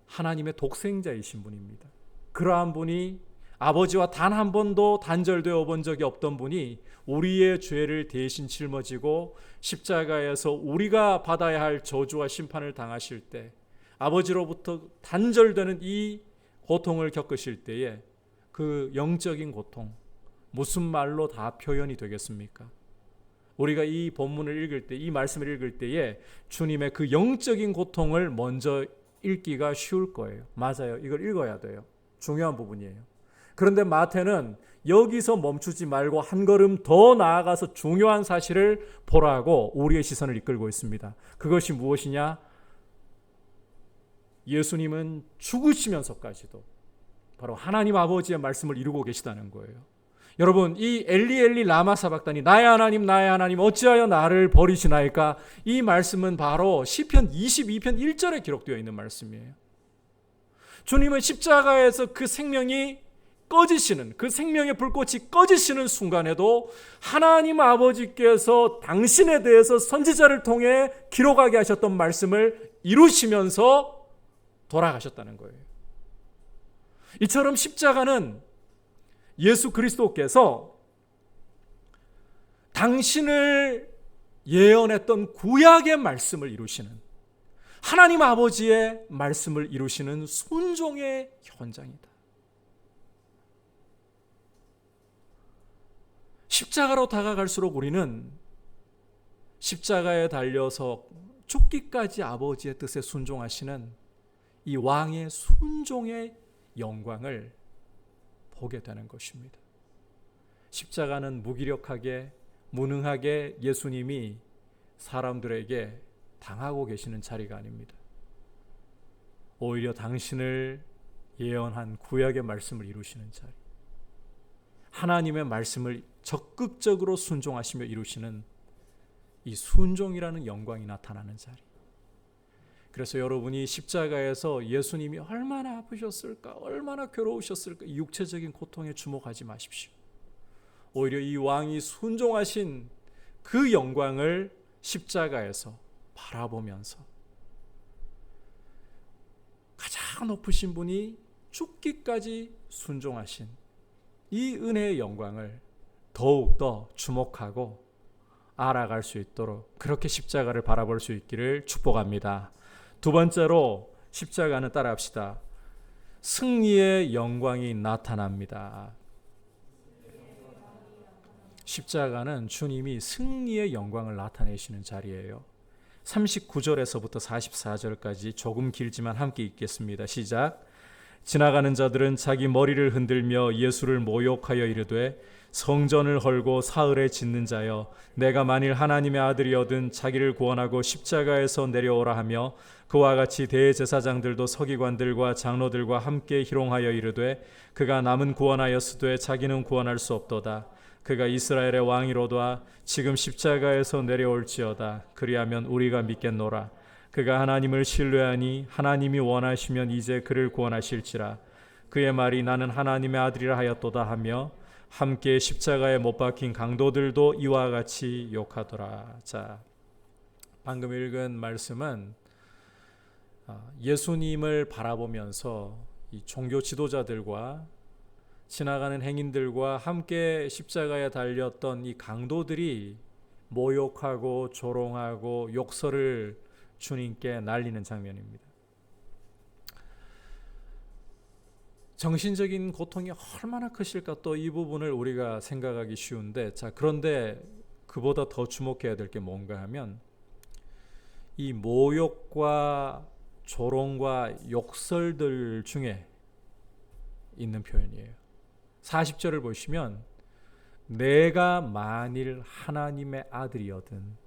[SPEAKER 3] 하나님의 독생자이신 분입니다. 그러한 분이 아버지와 단 한 번도 단절되어 본 적이 없던 분이 우리의 죄를 대신 짊어지고 십자가에서 우리가 받아야 할 저주와 심판을 당하실 때 아버지로부터 단절되는 이 고통을 겪으실 때에 그 영적인 고통 무슨 말로 다 표현이 되겠습니까? 우리가 이 본문을 읽을 때, 이 말씀을 읽을 때에 주님의 그 영적인 고통을 먼저 읽기가 쉬울 거예요. 맞아요. 이걸 읽어야 돼요. 중요한 부분이에요. 그런데 마태는 여기서 멈추지 말고 한 걸음 더 나아가서 중요한 사실을 보라고 우리의 시선을 이끌고 있습니다. 그것이 무엇이냐? 예수님은 죽으시면서까지도 바로 하나님 아버지의 말씀을 이루고 계시다는 거예요. 여러분, 이 엘리 엘리 라마 사박다니 나의 하나님 어찌하여 나를 버리시나이까? 이 말씀은 바로 시편 22편 1절에 기록되어 있는 말씀이에요. 주님은 십자가에서 그 생명이 꺼지시는, 그 생명의 불꽃이 꺼지시는 순간에도 하나님 아버지께서 당신에 대해서 선지자를 통해 기록하게 하셨던 말씀을 이루시면서 돌아가셨다는 거예요. 이처럼 십자가는 예수 그리스도께서 당신을 예언했던 구약의 말씀을 이루시는, 하나님 아버지의 말씀을 이루시는 순종의 현장이다. 십자가로 다가갈수록 우리는 십자가에 달려서 죽기까지 아버지의 뜻에 순종하시는 이 왕의 순종의 영광을 보게 되는 것입니다. 십자가는 무기력하게, 무능하게 예수님이 사람들에게 당하고 계시는 자리가 아닙니다. 오히려 당신을 예언한 구약의 말씀을 이루시는 자리, 하나님의 말씀을 적극적으로 순종하시며 이루시는 이 순종이라는 영광이 나타나는 자리. 그래서 여러분이 십자가에서 예수님이 얼마나 아프셨을까, 얼마나 괴로우셨을까, 육체적인 고통에 주목하지 마십시오. 오히려 이 왕이 순종하신 그 영광을 십자가에서 바라보면서 가장 높으신 분이 죽기까지 순종하신 이 은혜의 영광을 더욱더 주목하고 알아갈 수 있도록 그렇게 십자가를 바라볼 수 있기를 축복합니다. 두 번째로 십자가는, 따라합시다, 승리의 영광이 나타납니다. 십자가는 주님이 승리의 영광을 나타내시는 자리예요. 39절에서부터 44절까지 조금 길지만 함께 읽겠습니다. 시작. 지나가는 자들은 자기 머리를 흔들며 예수를 모욕하여 이르되, 성전을 헐고 사흘에 짓는 자여, 내가 만일 하나님의 아들이어든 자기를 구원하고 십자가에서 내려오라 하며, 그와 같이 대제사장들도 서기관들과 장로들과 함께 희롱하여 이르되, 그가 남은 구원하였으되 자기는 구원할 수 없도다. 그가 이스라엘의 왕이로다. 지금 십자가에서 내려올지어다. 그리하면 우리가 믿겠노라. 그가 하나님을 신뢰하니 하나님이 원하시면 이제 그를 구원하실지라. 그의 말이 나는 하나님의 아들이라 하였도다 하며 함께 십자가에 못 박힌 강도들도 이와 같이 욕하더라. 자, 방금 읽은 말씀은 예수님을 바라보면서 이 종교 지도자들과 지나가는 행인들과 함께 십자가에 달렸던 이 강도들이 모욕하고 조롱하고 욕설을 주님께 날리는 장면입니다. 정신적인 고통이 얼마나 크실까, 또 이 부분을 우리가 생각하기 쉬운데, 자, 그런데 그보다 더 주목해야 될 게 뭔가 하면 이 모욕과 조롱과 욕설들 중에 있는 표현이에요. 40절을 보시면 내가 만일 하나님의 아들이거든,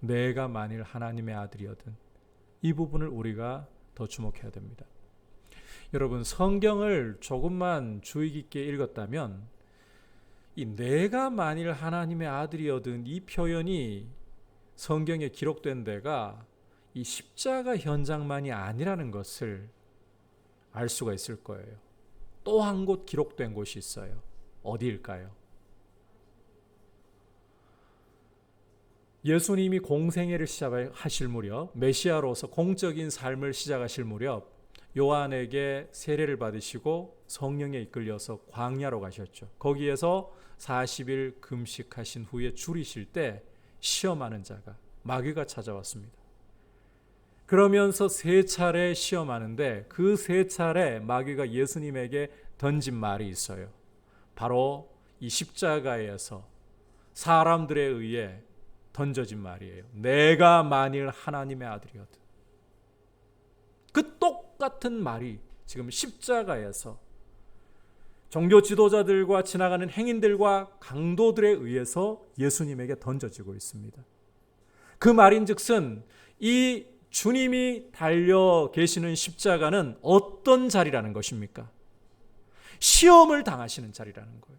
[SPEAKER 3] 내가 만일 하나님의 아들이거든, 이 부분을 우리가 더 주목해야 됩니다. 여러분, 성경을 조금만 주의 깊게 읽었다면 이 내가 만일 하나님의 아들이거든 이 표현이 성경에 기록된 데가 이 십자가 현장만이 아니라는 것을 알 수가 있을 거예요. 또 한 곳 기록된 곳이 있어요. 어디일까요? 예수님이 공생애를 시작하실 무렵, 메시아로서 공적인 삶을 시작하실 무렵 요한에게 세례를 받으시고 성령에 이끌려서 광야로 가셨죠. 거기에서 40일 금식하신 후에 줄이실 때 시험하는 자가, 마귀가 찾아왔습니다. 그러면서 3차례 시험하는데 그 3차례 마귀가 예수님에게 던진 말이 있어요. 바로 이 십자가에서 사람들에 의해 던져진 말이에요. 내가 만일 하나님의 아들이거든. 그 똑같은 말이 지금 십자가에서 종교 지도자들과 지나가는 행인들과 강도들에 의해서 예수님에게 던져지고 있습니다. 그 말인즉슨 이 주님이 달려 계시는 십자가는 어떤 자리라는 것입니까? 시험을 당하시는 자리라는 거예요.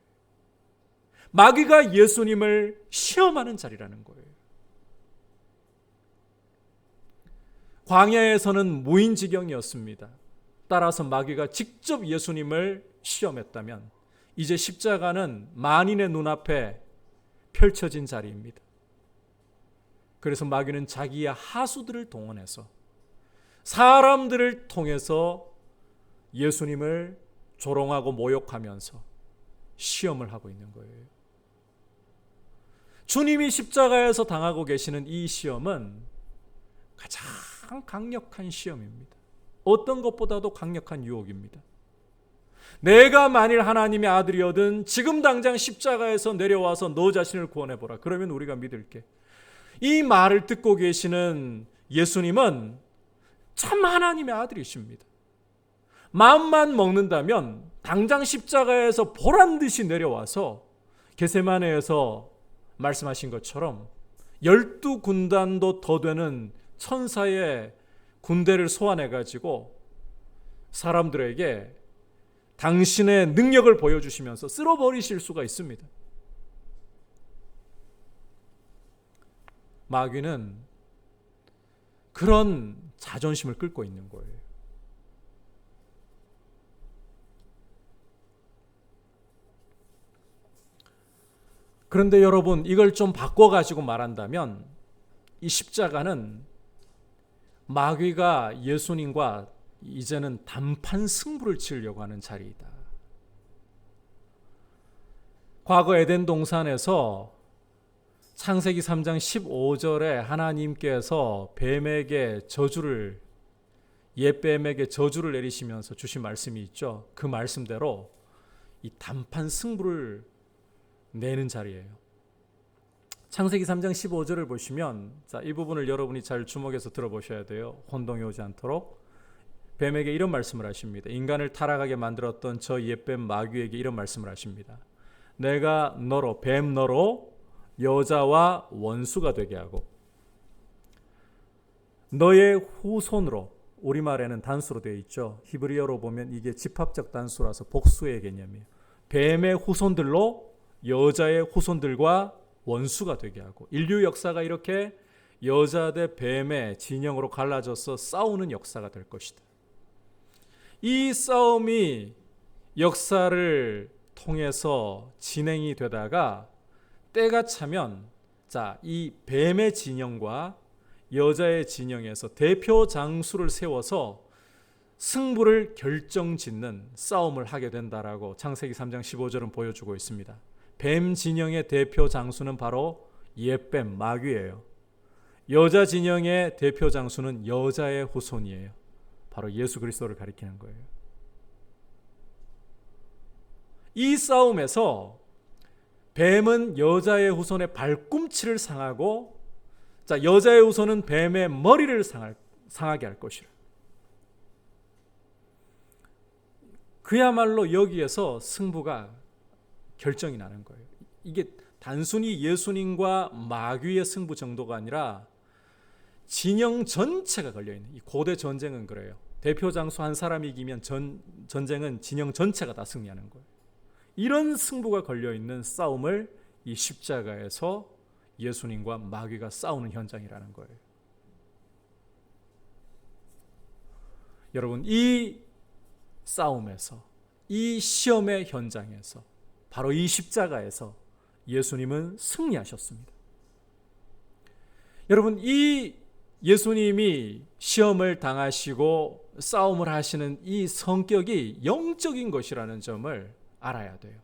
[SPEAKER 3] 마귀가 예수님을 시험하는 자리라는 거예요. 광야에서는 무인지경이었습니다. 따라서 마귀가 직접 예수님을 시험했다면 이제 십자가는 만인의 눈앞에 펼쳐진 자리입니다. 그래서 마귀는 자기의 하수들을 동원해서 사람들을 통해서 예수님을 조롱하고 모욕하면서 시험을 하고 있는 거예요. 주님이 십자가에서 당하고 계시는 이 시험은 가장 강력한 시험입니다. 어떤 것보다도 강력한 유혹입니다. 내가 만일 하나님의 아들이거든 지금 당장 십자가에서 내려와서 너 자신을 구원해보라. 그러면 우리가 믿을게. 이 말을 듣고 계시는 예수님은 참 하나님의 아들이십니다. 마음만 먹는다면 당장 십자가에서 보란듯이 내려와서 겟세마네에서 말씀하신 것처럼 12군단도 더 되는 천사의 군대를 소환해가지고 사람들에게 당신의 능력을 보여주시면서 쓸어버리실 수가 있습니다. 마귀는 그런 자존심을 끌고 있는 거예요. 그런데 여러분, 이걸 좀 바꿔가지고 말한다면 이 십자가는 마귀가 예수님과 이제는 단판 승부를 치려고 하는 자리이다. 과거 에덴 동산에서 창세기 3장 15절에 하나님께서 뱀에게 옛뱀에게 저주를 내리시면서 주신 말씀이 있죠. 그 말씀대로 이 단판 승부를 내는 자리예요. 창세기 3장 15절을 보시면, 자, 이 부분을 여러분이 잘 주목해서 들어보셔야 돼요. 혼동이 오지 않도록. 뱀에게 이런 말씀을 하십니다. 인간을 타락하게 만들었던 저 옛뱀 마귀에게 이런 말씀을 하십니다. 내가 뱀 너로 여자와 원수가 되게 하고 너의 후손으로, 우리말에는 단수로 되어 있죠. 히브리어로 보면 이게 집합적 단수라서 복수의 개념이에요. 뱀의 후손들로 여자의 후손들과 원수가 되게 하고, 인류 역사가 이렇게 여자 대 뱀의 진영으로 갈라져서 싸우는 역사가 될 것이다. 이 싸움이 역사를 통해서 진행이 되다가 때가 차면, 자, 이 뱀의 진영과 여자의 진영에서 대표 장수를 세워서 승부를 결정짓는 싸움을 하게 된다라고 창세기 3장 15절은 보여주고 있습니다. 뱀 진영의 대표 장수는 바로 옛뱀 마귀예요. 여자 진영의 대표 장수는 여자의 후손이에요. 바로 예수 그리스도를 가리키는 거예요. 이 싸움에서 뱀은 여자의 후손의 발꿈치를 상하고, 자, 여자의 후손은 뱀의 머리를 상하게 할 것이라. 그야말로 여기에서 승부가 결정이 나는 거예요. 이게 단순히 예수님과 마귀의 승부 정도가 아니라 진영 전체가 걸려있는, 이 고대 전쟁은 그래요. 대표 장수 한 사람이 이기면 전쟁은 진영 전체가 다 승리하는 거예요. 이런 승부가 걸려있는 싸움을 이 십자가에서 예수님과 마귀가 싸우는 현장이라는 거예요. 여러분, 이 싸움에서, 이 시험의 현장에서, 바로 이 십자가에서 예수님은 승리하셨습니다. 여러분, 이 예수님이 시험을 당하시고 싸움을 하시는 이 성격이 영적인 것이라는 점을 알아야 돼요.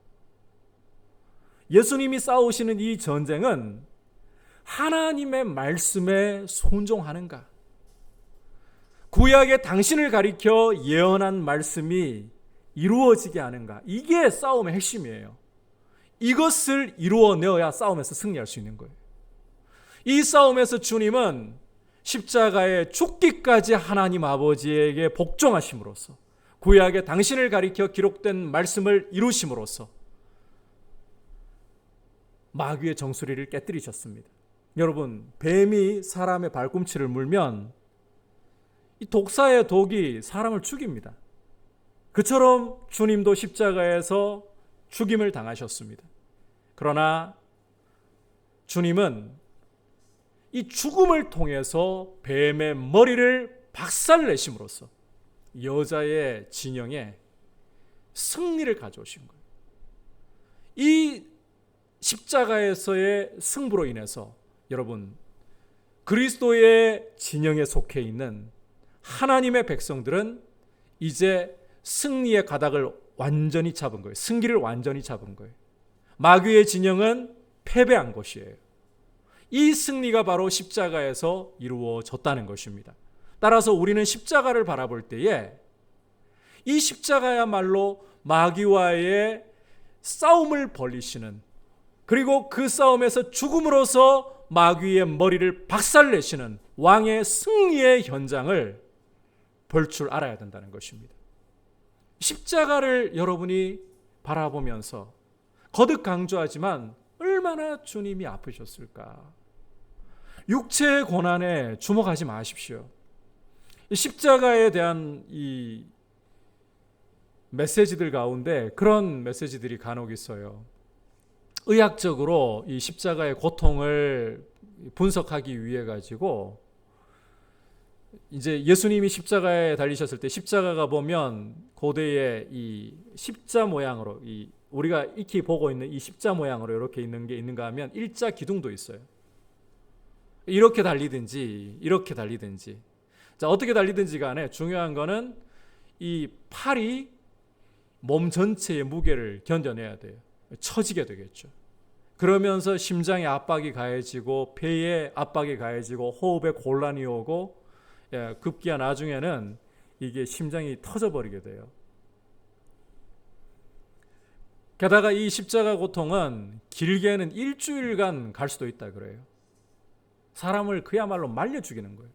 [SPEAKER 3] 예수님이 싸우시는 이 전쟁은 하나님의 말씀에 순종하는가, 구약의 당신을 가리켜 예언한 말씀이 이루어지게 하는가, 이게 싸움의 핵심이에요. 이것을 이루어내어야 싸움에서 승리할 수 있는 거예요. 이 싸움에서 주님은 십자가에 죽기까지 하나님 아버지에게 복종하심으로써, 구약의 당신을 가리켜 기록된 말씀을 이루심으로써 마귀의 정수리를 깨뜨리셨습니다. 여러분, 뱀이 사람의 발꿈치를 물면 이 독사의 독이 사람을 죽입니다. 그처럼 주님도 십자가에서 죽임을 당하셨습니다. 그러나 주님은 이 죽음을 통해서 뱀의 머리를 박살내심으로써 여자의 진영에 승리를 가져오신 거예요. 이 십자가에서의 승부로 인해서 여러분, 그리스도의 진영에 속해 있는 하나님의 백성들은 이제 승리의 가닥을 완전히 잡은 거예요. 승기를 완전히 잡은 거예요. 마귀의 진영은 패배한 것이에요. 이 승리가 바로 십자가에서 이루어졌다는 것입니다. 따라서 우리는 십자가를 바라볼 때에 이 십자가야말로 마귀와의 싸움을 벌이시는, 그리고 그 싸움에서 죽음으로써 마귀의 머리를 박살내시는 왕의 승리의 현장을 볼 줄 알아야 된다는 것입니다. 십자가를 여러분이 바라보면서 거듭 강조하지만 얼마나 주님이 아프셨을까. 육체의 고난에 주목하지 마십시오. 십자가에 대한 이 메시지들 가운데 그런 메시지들이 간혹 있어요. 의학적으로 이 십자가의 고통을 분석하기 위해 가지고 이제 예수님이 십자가에 달리셨을 때 십자가가 보면 고대의 이 십자 모양으로, 이 우리가 익히 보고 있는 이 십자 모양으로 이렇게 있는 게 있는가 하면 일자 기둥도 있어요. 이렇게 달리든지 이렇게 달리든지, 자, 어떻게 달리든지 간에 중요한 거는 이 팔이 몸 전체의 무게를 견뎌내야 돼요. 처지게 되겠죠. 그러면서 심장의 압박이 가해지고 폐의 압박이 가해지고 호흡에 곤란이 오고, 급기야 나중에는 이게 심장이 터져버리게 돼요. 게다가 이 십자가 고통은 길게는 일주일간 갈 수도 있다 그래요. 사람을 그야말로 말려 죽이는 거예요.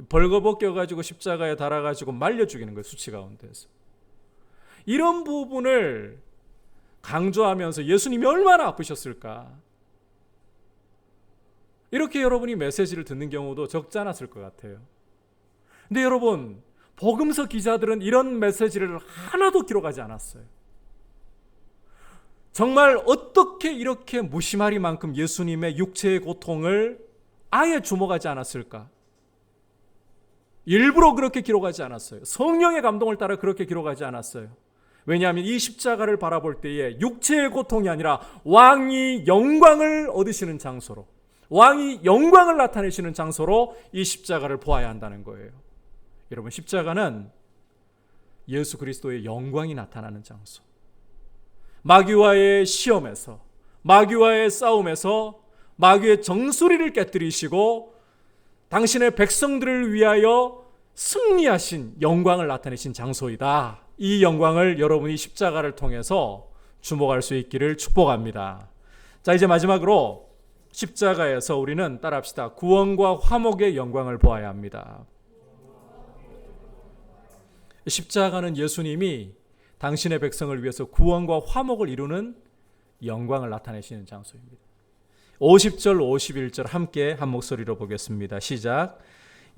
[SPEAKER 3] 벌거벗겨가지고 십자가에 달아가지고 말려 죽이는 거예요. 수치 가운데서. 이런 부분을 강조하면서 예수님이 얼마나 아프셨을까. 이렇게 여러분이 메시지를 듣는 경우도 적지 않았을 것 같아요. 근데 여러분, 복음서 기자들은 이런 메시지를 하나도 기록하지 않았어요. 정말 어떻게 이렇게 무심하리만큼 예수님의 육체의 고통을 아예 주목하지 않았을까? 일부러 그렇게 기록하지 않았어요. 성령의 감동을 따라 그렇게 기록하지 않았어요. 왜냐하면 이 십자가를 바라볼 때에 육체의 고통이 아니라 왕이 영광을 얻으시는 장소로, 왕이 영광을 나타내시는 장소로 이 십자가를 보아야 한다는 거예요. 여러분, 십자가는 예수 그리스도의 영광이 나타나는 장소. 마귀와의 시험에서, 마귀와의 싸움에서 마귀의 정수리를 깨뜨리시고 당신의 백성들을 위하여 승리하신 영광을 나타내신 장소이다. 이 영광을 여러분이 십자가를 통해서 주목할 수 있기를 축복합니다. 자, 이제 마지막으로 십자가에서 우리는 따라합시다. 구원과 화목의 영광을 보아야 합니다. 십자가는 예수님이 당신의 백성을 위해서 구원과 화목을 이루는 영광을 나타내시는 장소입니다. 50절 51절 함께 한 목소리로 보겠습니다. 시작.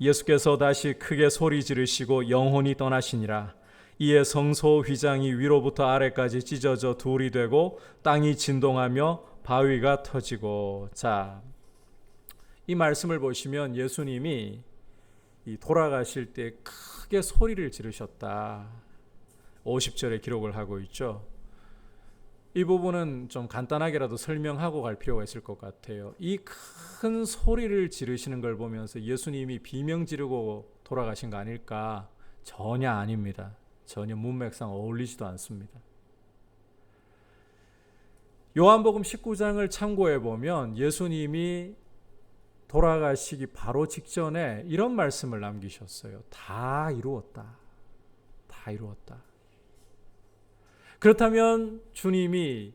[SPEAKER 3] 예수께서 다시 크게 소리 지르시고 영혼이 떠나시니라. 이에 성소 휘장이 위로부터 아래까지 찢어져 둘이 되고 땅이 진동하며 바위가 터지고. 자, 이 말씀을 보시면 예수님이 돌아가실 때 크게 소리를 지르셨다. 50절에 기록을 하고 있죠. 이 부분은 좀 간단하게라도 설명하고 갈 필요가 있을 것 같아요. 이 큰 소리를 지르시는 걸 보면서 예수님이 비명 지르고 돌아가신 거 아닐까? 전혀 아닙니다. 전혀 문맥상 어울리지도 않습니다. 요한복음 19장을 참고해 보면 예수님이 돌아가시기 바로 직전에 이런 말씀을 남기셨어요. 다 이루었다. 다 이루었다. 그렇다면 주님이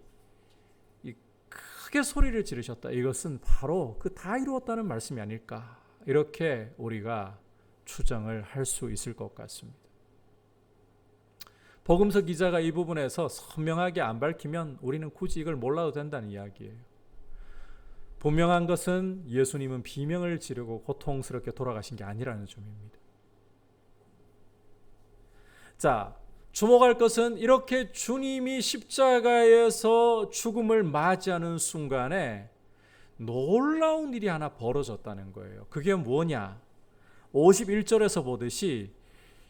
[SPEAKER 3] 크게 소리를 지르셨다. 이것은 바로 그 다 이루었다는 말씀이 아닐까. 이렇게 우리가 추정을 할 수 있을 것 같습니다. 복음서 기자가 이 부분에서 선명하게 안 밝히면 우리는 굳이 이걸 몰라도 된다는 이야기예요. 분명한 것은 예수님은 비명을 지르고 고통스럽게 돌아가신 게 아니라는 점입니다. 자, 주목할 것은 이렇게 주님이 십자가에서 죽음을 맞이하는 순간에 놀라운 일이 하나 벌어졌다는 거예요. 그게 뭐냐? 51절에서 보듯이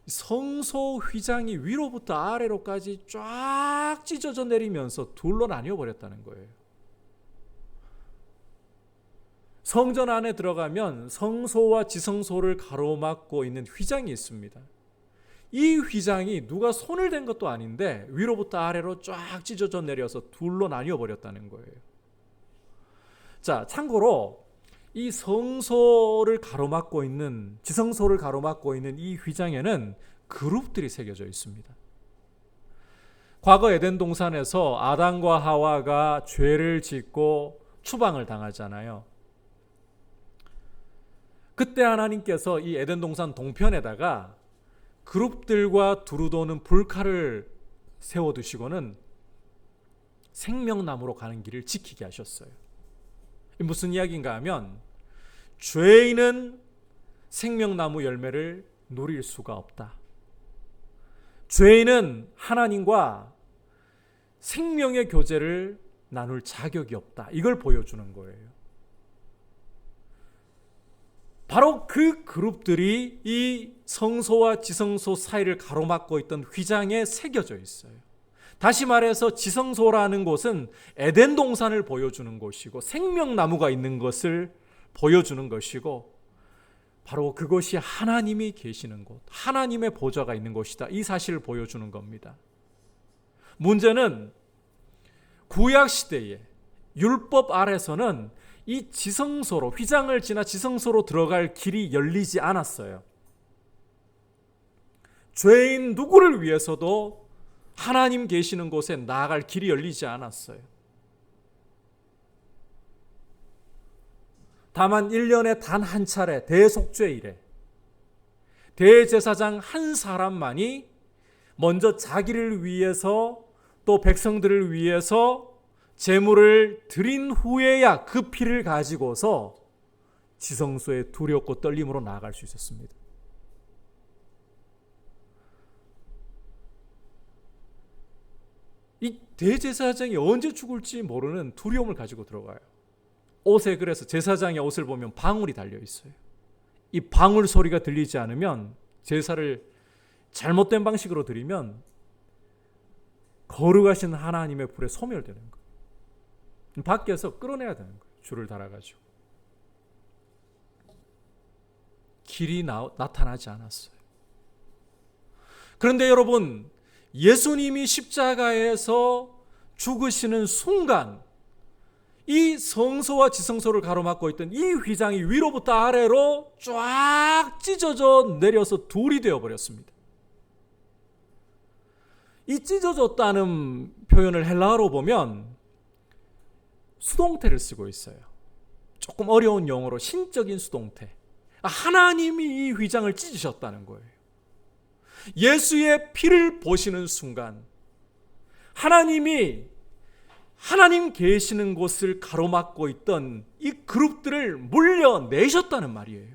[SPEAKER 3] 성소 휘장이 위로부터 아래로까지 쫙 찢어져 내리면서 둘로 나뉘어 버렸다는 거예요. 성전 안에 들어가면 성소와 지성소를 가로막고 있는 휘장이 있습니다. 이 휘장이 누가 손을 댄 것도 아닌데 위로부터 아래로 쫙 찢어져 내려서 둘로 나뉘어 버렸다는 거예요. 자, 참고로 이 성소를 가로막고 있는, 지성소를 가로막고 있는 이 휘장에는 그룹들이 새겨져 있습니다. 과거 에덴 동산에서 아담과 하와가 죄를 짓고 추방을 당하잖아요. 그때 하나님께서 이 에덴 동산 동편에다가 그룹들과 두루 도는 불칼을 세워두시고는 생명나무로 가는 길을 지키게 하셨어요. 무슨 이야기인가 하면 죄인은 생명나무 열매를 누릴 수가 없다. 죄인은 하나님과 생명의 교제를 나눌 자격이 없다. 이걸 보여주는 거예요. 바로 그 그룹들이 이 성소와 지성소 사이를 가로막고 있던 휘장에 새겨져 있어요. 다시 말해서 지성소라는 곳은 에덴 동산을 보여주는 곳이고 생명나무가 있는 것을 보여주는 것이고 바로 그것이 하나님이 계시는 곳, 하나님의 보좌가 있는 곳이다. 이 사실을 보여주는 겁니다. 문제는 구약 시대에 율법 아래서는 이 지성소로, 휘장을 지나 지성소로 들어갈 길이 열리지 않았어요. 죄인 누구를 위해서도 하나님 계시는 곳에 나아갈 길이 열리지 않았어요. 다만 1년에 단 한 차례 대속죄일에 대제사장 한 사람만이 먼저 자기를 위해서 또 백성들을 위해서 제물을 드린 후에야 그 피를 가지고서 지성소에 두렵고 떨림으로 나아갈 수 있었습니다. 이 대제사장이 언제 죽을지 모르는 두려움을 가지고 들어가요. 옷에, 그래서 제사장의 옷을 보면 방울이 달려 있어요. 이 방울 소리가 들리지 않으면 제사를 잘못된 방식으로 드리면 거룩하신 하나님의 불에 소멸되는 거예요. 밖에서 끌어내야 되는 거예요. 줄을 달아가지고. 길이 나타나지 않았어요. 그런데 여러분, 예수님이 십자가에서 죽으시는 순간 이 성소와 지성소를 가로막고 있던 이 휘장이 위로부터 아래로 쫙 찢어져 내려서 둘이 되어버렸습니다. 이 찢어졌다는 표현을 헬라어로 보면 수동태를 쓰고 있어요. 조금 어려운 용어로 신적인 수동태. 하나님이 이 휘장을 찢으셨다는 거예요. 예수의 피를 보시는 순간 하나님이 하나님 계시는 곳을 가로막고 있던 이 그룹들을 물려내셨다는 말이에요.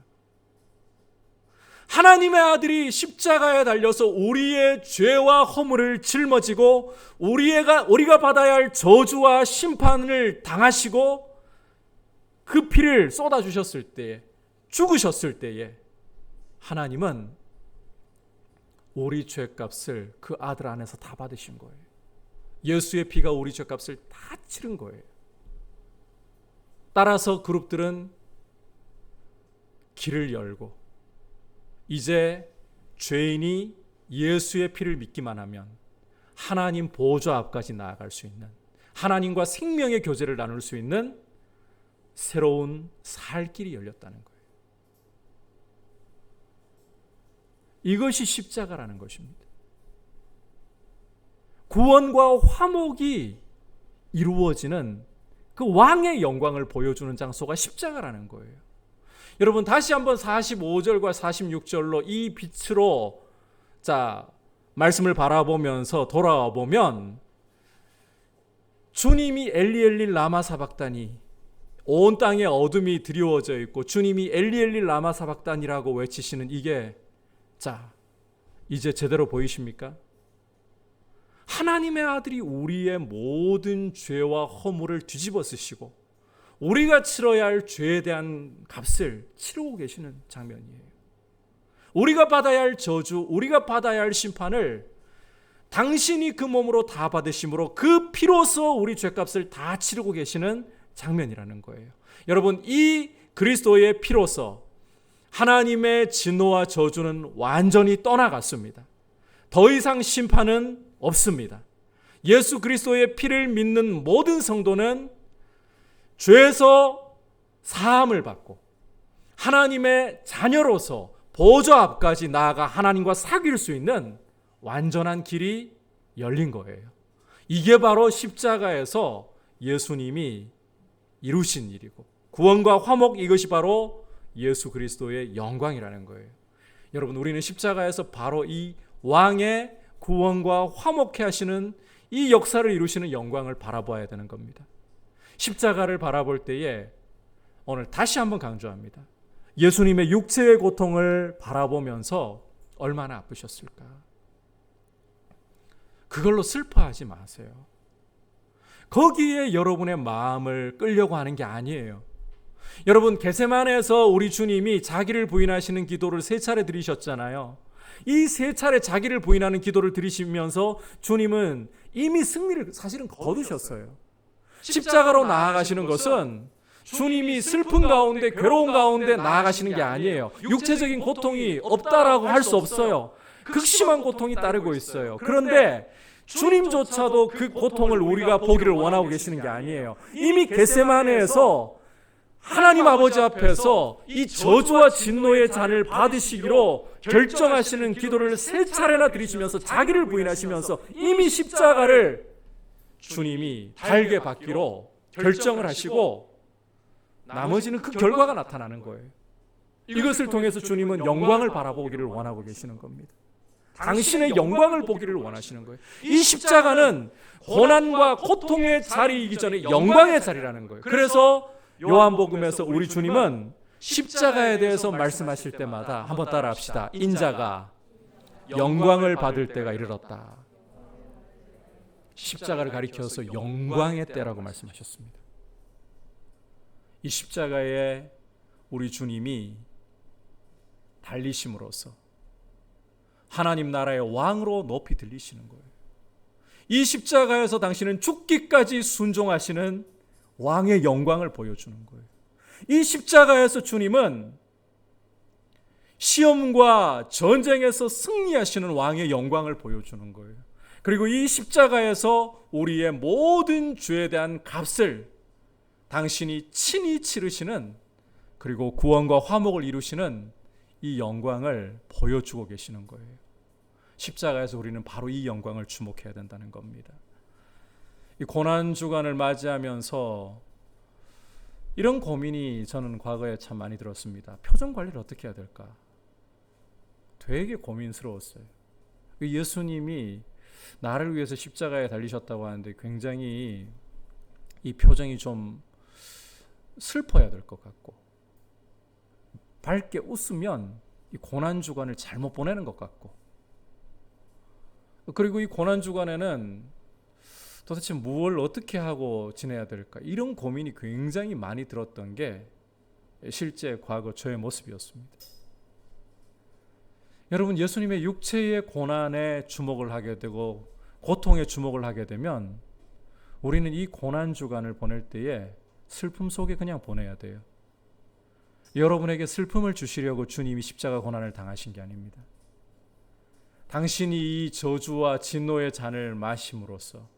[SPEAKER 3] 하나님의 아들이 십자가에 달려서 우리의 죄와 허물을 짊어지고 우리가 받아야 할 저주와 심판을 당하시고 그 피를 쏟아주셨을 때에, 죽으셨을 때에 하나님은 우리 죄값을 그 아들 안에서 다 받으신 거예요. 예수의 피가 우리 죄값을 다 치른 거예요. 따라서 그룹들은 길을 열고 이제 죄인이 예수의 피를 믿기만 하면 하나님 보좌 앞까지 나아갈 수 있는, 하나님과 생명의 교제를 나눌 수 있는 새로운 살 길이 열렸다는 거예요. 이것이 십자가라는 것입니다. 구원과 화목이 이루어지는 그 왕의 영광을 보여주는 장소가 십자가라는 거예요. 여러분, 다시 한번 45절과 46절로 이 빛으로 말씀을 바라보면서 돌아와 보면 주님이 엘리 엘리 라마 사박다니, 온 땅에 어둠이 드리워져 있고 주님이 엘리 엘리 라마 사박다니라고 외치시는 이게 이제 제대로 보이십니까? 하나님의 아들이 우리의 모든 죄와 허물을 뒤집어 쓰시고 우리가 치러야 할 죄에 대한 값을 치르고 계시는 장면이에요. 우리가 받아야 할 저주, 우리가 받아야 할 심판을 당신이 그 몸으로 다 받으심으로 그 피로써 우리 죄값을 다 치르고 계시는 장면이라는 거예요. 여러분, 이 그리스도의 피로써 하나님의 진노와 저주는 완전히 떠나갔습니다. 더 이상 심판은 없습니다. 예수 그리스도의 피를 믿는 모든 성도는 죄에서 사함을 받고 하나님의 자녀로서 보좌 앞까지 나아가 하나님과 사귈 수 있는 완전한 길이 열린 거예요. 이게 바로 십자가에서 예수님이 이루신 일이고 구원과 화목, 이것이 바로 예수 그리스도의 영광이라는 거예요. 여러분, 우리는 십자가에서 바로 이 왕의 구원과 화목해 하시는 이 역사를 이루시는 영광을 바라봐야 되는 겁니다. 십자가를 바라볼 때에 오늘 다시 한번 강조합니다. 예수님의 육체의 고통을 바라보면서 얼마나 아프셨을까? 그걸로 슬퍼하지 마세요. 거기에 여러분의 마음을 끌려고 하는 게 아니에요. 여러분, 겟세마네에서 우리 주님이 자기를 부인하시는 기도를 3차례 드리셨잖아요. 이 3차례 자기를 부인하는 기도를 드리시면서 주님은 이미 승리를 사실은 거두셨어요. 십자가로 나아가시는 것은 주님이 슬픈 가운데, 괴로운 가운데 나아가시는 게 아니에요. 육체적인 고통이 없다라고 할 수 없어요. 극심한 고통이 따르고 있어요. 그런데 주님조차도 그 고통을 우리가 보기를 원하고 계시는 게 아니에요. 이미 겟세마네에서 하나님 아버지 앞에서 이 저주와 진노의 잔을 받으시기로 결정하시는 기도를 3차례나 드리시면서 자기를 부인하시면서 이미 십자가를 주님이 달게 받기로 결정을 하시고 나머지는 그 결과가 나타나는 거예요. 이것을 통해서 주님은 영광을 바라보기를 원하고 계시는 겁니다. 당신의 영광을 보기를 원하시는 거예요. 이 십자가는 고난과 고통의 자리이기 전에 영광의 자리라는 거예요. 그래서 요한복음에서 우리 주님은 십자가에 대해서 말씀하실 때마다 한번 따라합시다. 인자가 영광을 받을 때가 이르렀다. 십자가를 가리켜서 영광의 때라고 말씀하셨습니다. 이 십자가에 우리 주님이 달리심으로써 하나님 나라의 왕으로 높이 들리시는 거예요. 이 십자가에서 당신은 죽기까지 순종하시는 왕의 영광을 보여주는 거예요. 이 십자가에서 주님은 시험과 전쟁에서 승리하시는 왕의 영광을 보여주는 거예요. 그리고 이 십자가에서 우리의 모든 죄에 대한 값을 당신이 친히 치르시는, 그리고 구원과 화목을 이루시는 이 영광을 보여주고 계시는 거예요. 십자가에서 우리는 바로 이 영광을 주목해야 된다는 겁니다. 이 고난 주간을 맞이하면서 이런 고민이 저는 과거에 참 많이 들었습니다. 표정 관리를 어떻게 해야 될까? 되게 고민스러웠어요. 예수님이 나를 위해서 십자가에 달리셨다고 하는데 굉장히 이 표정이 좀 슬퍼야 될 것 같고, 밝게 웃으면 이 고난 주간을 잘못 보내는 것 같고, 그리고 이 고난 주간에는 도대체 무엇을 어떻게 하고 지내야 될까, 이런 고민이 굉장히 많이 들었던 게 실제 과거 저의 모습이었습니다. 여러분, 예수님의 육체의 고난에 주목을 하게 되고 고통에 주목을 하게 되면 우리는 이 고난 주간을 보낼 때에 슬픔 속에 그냥 보내야 돼요. 여러분에게 슬픔을 주시려고 주님이 십자가 고난을 당하신 게 아닙니다. 당신이 이 저주와 진노의 잔을 마심으로써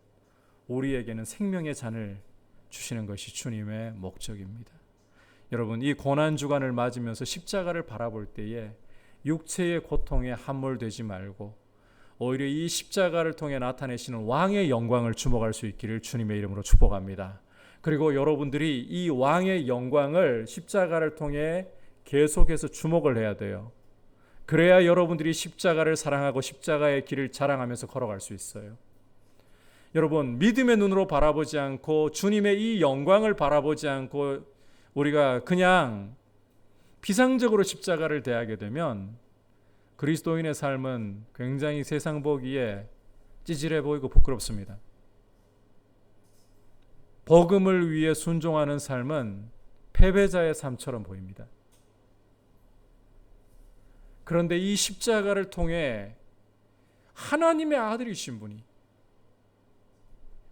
[SPEAKER 3] 우리에게는 생명의 잔을 주시는 것이 주님의 목적입니다. 여러분, 이 고난 주간을 맞으면서 십자가를 바라볼 때에 육체의 고통에 함몰되지 말고 오히려 이 십자가를 통해 나타내시는 왕의 영광을 주목할 수 있기를 주님의 이름으로 축복합니다. 그리고 여러분들이 이 왕의 영광을 십자가를 통해 계속해서 주목을 해야 돼요. 그래야 여러분들이 십자가를 사랑하고 십자가의 길을 자랑하면서 걸어갈 수 있어요. 여러분, 믿음의 눈으로 바라보지 않고 주님의 이 영광을 바라보지 않고 우리가 그냥 피상적으로 십자가를 대하게 되면 그리스도인의 삶은 굉장히 세상 보기에 찌질해 보이고 부끄럽습니다. 복음을 위해 순종하는 삶은 패배자의 삶처럼 보입니다. 그런데 이 십자가를 통해 하나님의 아들이신 분이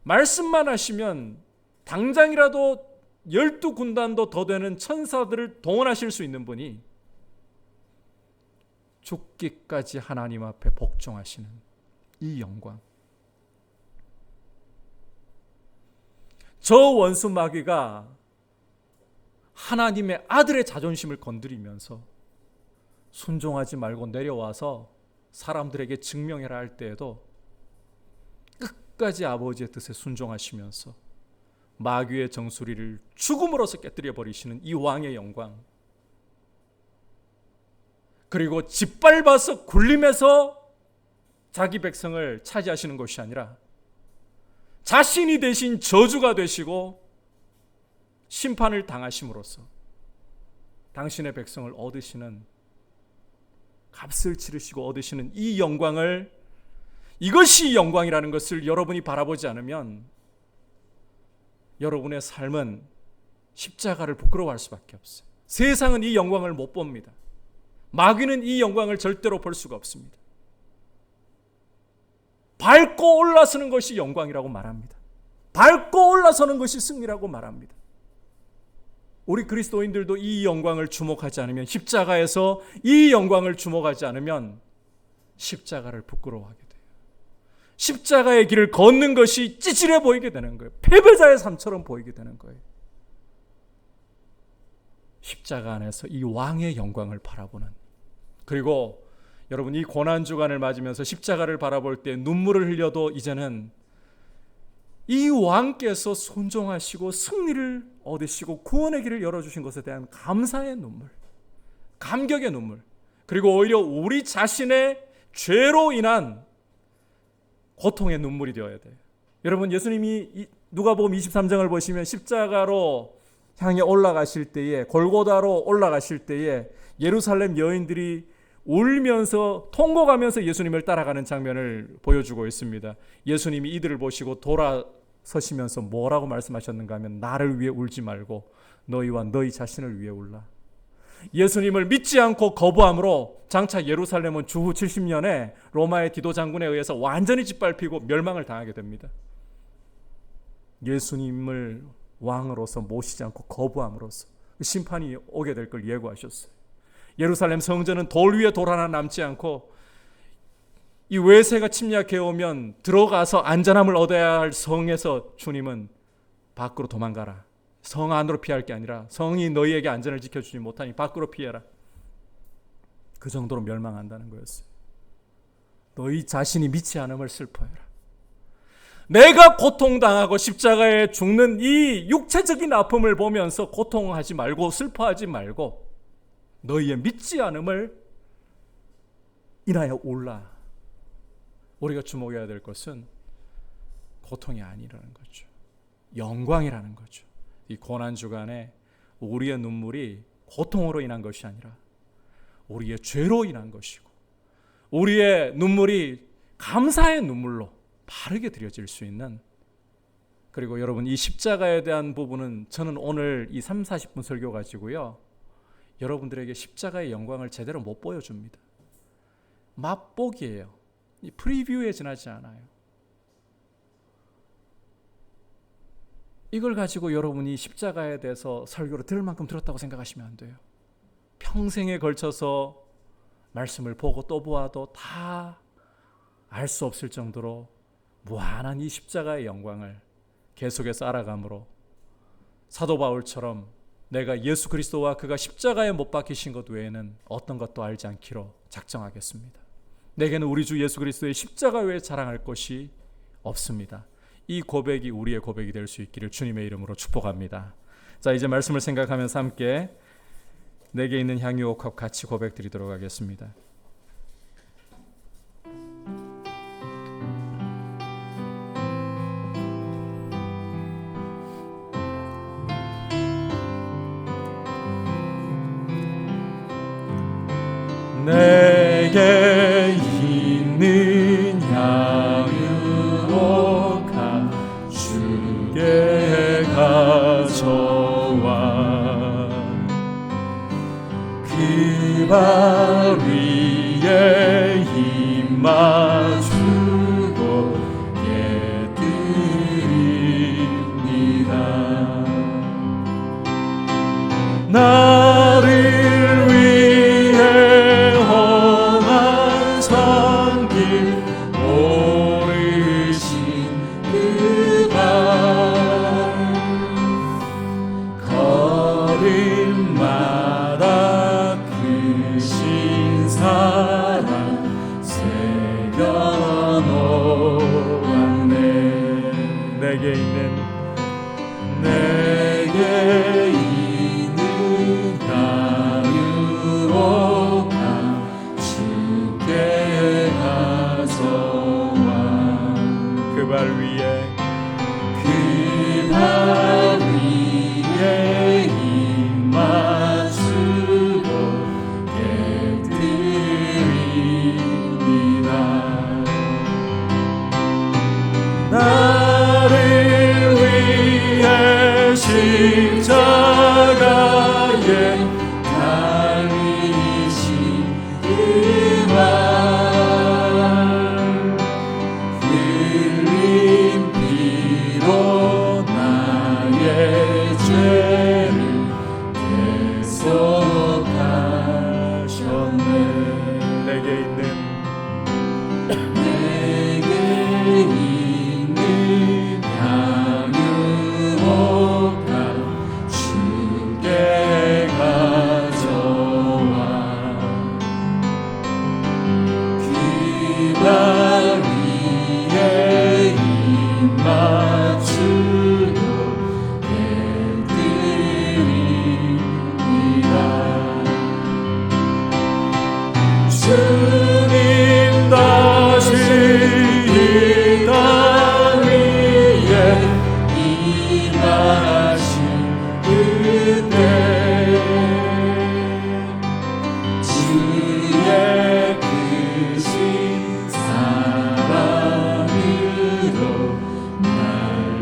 [SPEAKER 3] 말씀만 하시면 당장이라도 12군단도 더 되는 천사들을 동원하실 수 있는 분이 죽기까지 하나님 앞에 복종하시는 이 영광. 저 원수 마귀가 하나님의 아들의 자존심을 건드리면서 순종하지 말고 내려와서 사람들에게 증명해라 할 때에도 끝까지 아버지의 뜻에 순종하시면서 마귀의 정수리를 죽음으로써 깨뜨려 버리시는 이 왕의 영광, 그리고 짓밟아서 굴림해서 자기 백성을 차지하시는 것이 아니라 자신이 대신 저주가 되시고 심판을 당하심으로써 당신의 백성을 얻으시는, 값을 치르시고 얻으시는 이 영광을, 이것이 영광이라는 것을 여러분이 바라보지 않으면 여러분의 삶은 십자가를 부끄러워할 수밖에 없어요. 세상은 이 영광을 못 봅니다. 마귀는 이 영광을 절대로 볼 수가 없습니다. 밟고 올라서는 것이 영광이라고 말합니다. 밟고 올라서는 것이 승리라고 말합니다. 우리 그리스도인들도 이 영광을 주목하지 않으면, 십자가에서 이 영광을 주목하지 않으면 십자가를 부끄러워하게 돼요. 십자가의 길을 걷는 것이 찌질해 보이게 되는 거예요. 패배자의 삶처럼 보이게 되는 거예요. 십자가 안에서 이 왕의 영광을 바라보는, 그리고 여러분 이 고난주간을 맞으면서 십자가를 바라볼 때 눈물을 흘려도 이제는 이 왕께서 순종하시고 승리를 얻으시고 구원의 길을 열어주신 것에 대한 감사의 눈물, 감격의 눈물, 그리고 오히려 우리 자신의 죄로 인한 고통의 눈물이 되어야 돼요. 여러분, 예수님이 누가복음 23장을 보시면 십자가로 향해 올라가실 때에, 골고다로 올라가실 때에 예루살렘 여인들이 울면서 통곡하면서 예수님을 따라가는 장면을 보여주고 있습니다. 예수님이 이들을 보시고 돌아서시면서 뭐라고 말씀하셨는가 하면, 나를 위해 울지 말고 너희와 너희 자신을 위해 울라. 예수님을 믿지 않고 거부함으로 장차 예루살렘은 주후 70년에 로마의 디도 장군에 의해서 완전히 짓밟히고 멸망을 당하게 됩니다. 예수님을 왕으로서 모시지 않고 거부함으로써 심판이 오게 될 걸 예고하셨어요. 예루살렘 성전은 돌 위에 돌 하나 남지 않고, 이 외세가 침략해 오면 들어가서 안전함을 얻어야 할 성에서 주님은 밖으로 도망가라, 성 안으로 피할 게 아니라 성이 너희에게 안전을 지켜주지 못하니 밖으로 피해라, 그 정도로 멸망한다는 거였어요. 너희 자신이 믿지 않음을 슬퍼해라. 내가 고통당하고 십자가에 죽는 이 육체적인 아픔을 보면서 고통하지 말고 슬퍼하지 말고 너희의 믿지 않음을 인하여 울라. 우리가 주목해야 될 것은 고통이 아니라는 거죠. 영광이라는 거죠. 이 고난주간에 우리의 눈물이 고통으로 인한 것이 아니라 우리의 죄로 인한 것이고, 우리의 눈물이 감사의 눈물로 바르게 드려질 수 있는, 그리고 여러분 이 십자가에 대한 부분은 저는 오늘 이 30-40분 설교 가지고요, 여러분들에게 십자가의 영광을 제대로 못 보여줍니다. 맛보기예요. 이 프리뷰에 지나지 않아요. 이걸 가지고 여러분이 십자가에 대해서 설교를 들을 만큼 들었다고 생각하시면 안 돼요. 평생에 걸쳐서 말씀을 보고 또 보아도 다 알 수 없을 정도로 무한한 이 십자가의 영광을 계속해서 알아감으로 사도 바울처럼 내가 예수 그리스도와 그가 십자가에 못 박히신 것 외에는 어떤 것도 알지 않기로 작정하겠습니다. 내게는 우리 주 예수 그리스도의 십자가 외에 자랑할 것이 없습니다. 이 고백이 우리의 고백이 될 수 있기를 주님의 이름으로 축복합니다. 자, 이제 말씀을 생각하면서 함께 내게 있는 향유옥합 같이 고백 드리도록 하겠습니다. 내게 있는 향유옥합 주께 가져와, 그 발 위 나를 위해 험한 산길 오르신 그가 걸음마다 크신 사랑 새겨놓았네. 내게 있는 자유롭다 주께 가져와 그 발 위에 힘 맞추고 깨뜨립니다. 나를 위해 십자가에 달리신 그만 흘린 피로 나의 죄를 대속하셨네. 내게 있는 향유롭다 주께 가져와 그 발 위에 힘 맞추고 깨뜨립니다. 주님 다시 이 땅 위에 임하신 그때 주의 크신 사랑으로 날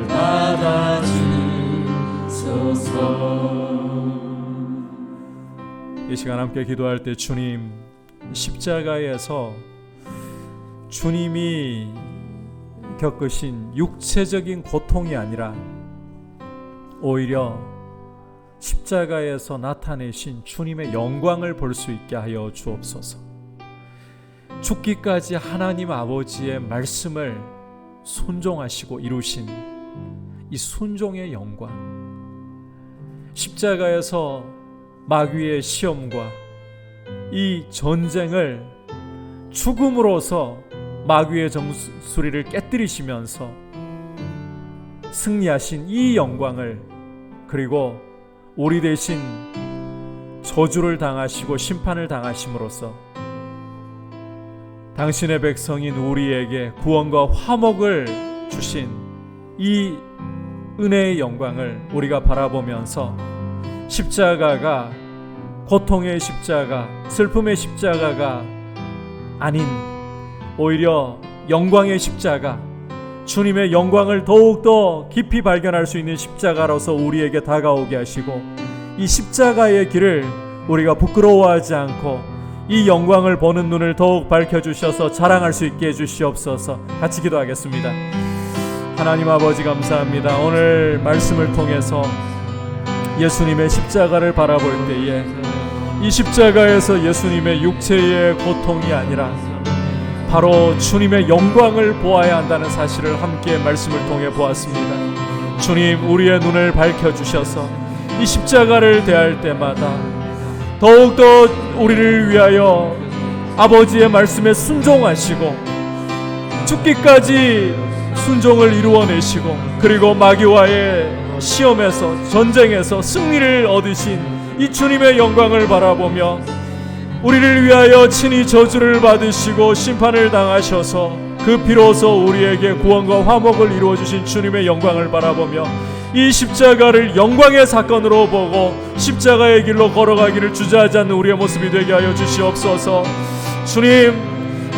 [SPEAKER 3] 받아주소서. 이 시간 함께 기도할 때 주님, 십자가에서 주님이 겪으신 육체적인 고통이 아니라 오히려 십자가에서 나타내신 주님의 영광을 볼 수 있게 하여 주옵소서. 죽기까지 하나님 아버지의 말씀을 순종하시고 이루신 이 순종의 영광, 십자가에서 마귀의 시험과 이 전쟁을 죽음으로써 마귀의 정수리를 깨뜨리시면서 승리하신 이 영광을, 그리고 우리 대신 저주를 당하시고 심판을 당하심으로써 당신의 백성인 우리에게 구원과 화목을 주신 이 은혜의 영광을 우리가 바라보면서 십자가가 고통의 십자가, 슬픔의 십자가가 아닌 오히려 영광의 십자가, 주님의 영광을 더욱더 깊이 발견할 수 있는 십자가로서 우리에게 다가오게 하시고, 이 십자가의 길을 우리가 부끄러워하지 않고 이 영광을 보는 눈을 더욱 밝혀주셔서 자랑할 수 있게 해주시옵소서. 같이 기도하겠습니다. 하나님 아버지 감사합니다. 오늘 말씀을 통해서 예수님의 십자가를 바라볼 때에 이 십자가에서 예수님의 육체의 고통이 아니라 바로 주님의 영광을 보아야 한다는 사실을 함께 말씀을 통해 보았습니다. 주님, 우리의 눈을 밝혀주셔서 이 십자가를 대할 때마다 더욱더 우리를 위하여 아버지의 말씀에 순종하시고 죽기까지 순종을 이루어내시고, 그리고 마귀와의 시험에서, 전쟁에서 승리를 얻으신 이 주님의 영광을 바라보며 우리를 위하여 친히 저주를 받으시고 심판을 당하셔서 그 피로서 우리에게 구원과 화목을 이루어주신 주님의 영광을 바라보며 이 십자가를 영광의 사건으로 보고 십자가의 길로 걸어가기를 주저하지 않는 우리의 모습이 되게 하여 주시옵소서. 주님,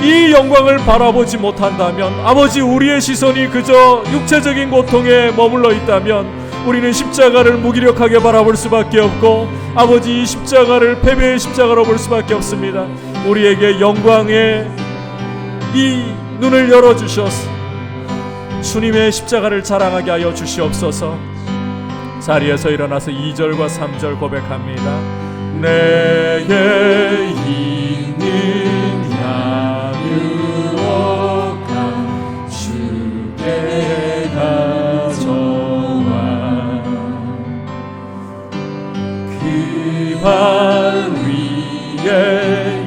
[SPEAKER 3] 이 영광을 바라보지 못한다면, 아버지, 우리의 시선이 그저 육체적인 고통에 머물러 있다면 우리는 십자가를 무기력하게 바라볼 수밖에 없고, 아버지, 이 십자가를 패배의 십자가로 볼 수밖에 없습니다. 우리에게 영광의 이 눈을 열어주셔서 주님의 십자가를 자랑하게 하여 주시옵소서. 자리에서 일어나서 2절과 3절 고백합니다. 내게 있는 양육한 주께 가져와 그 발 위에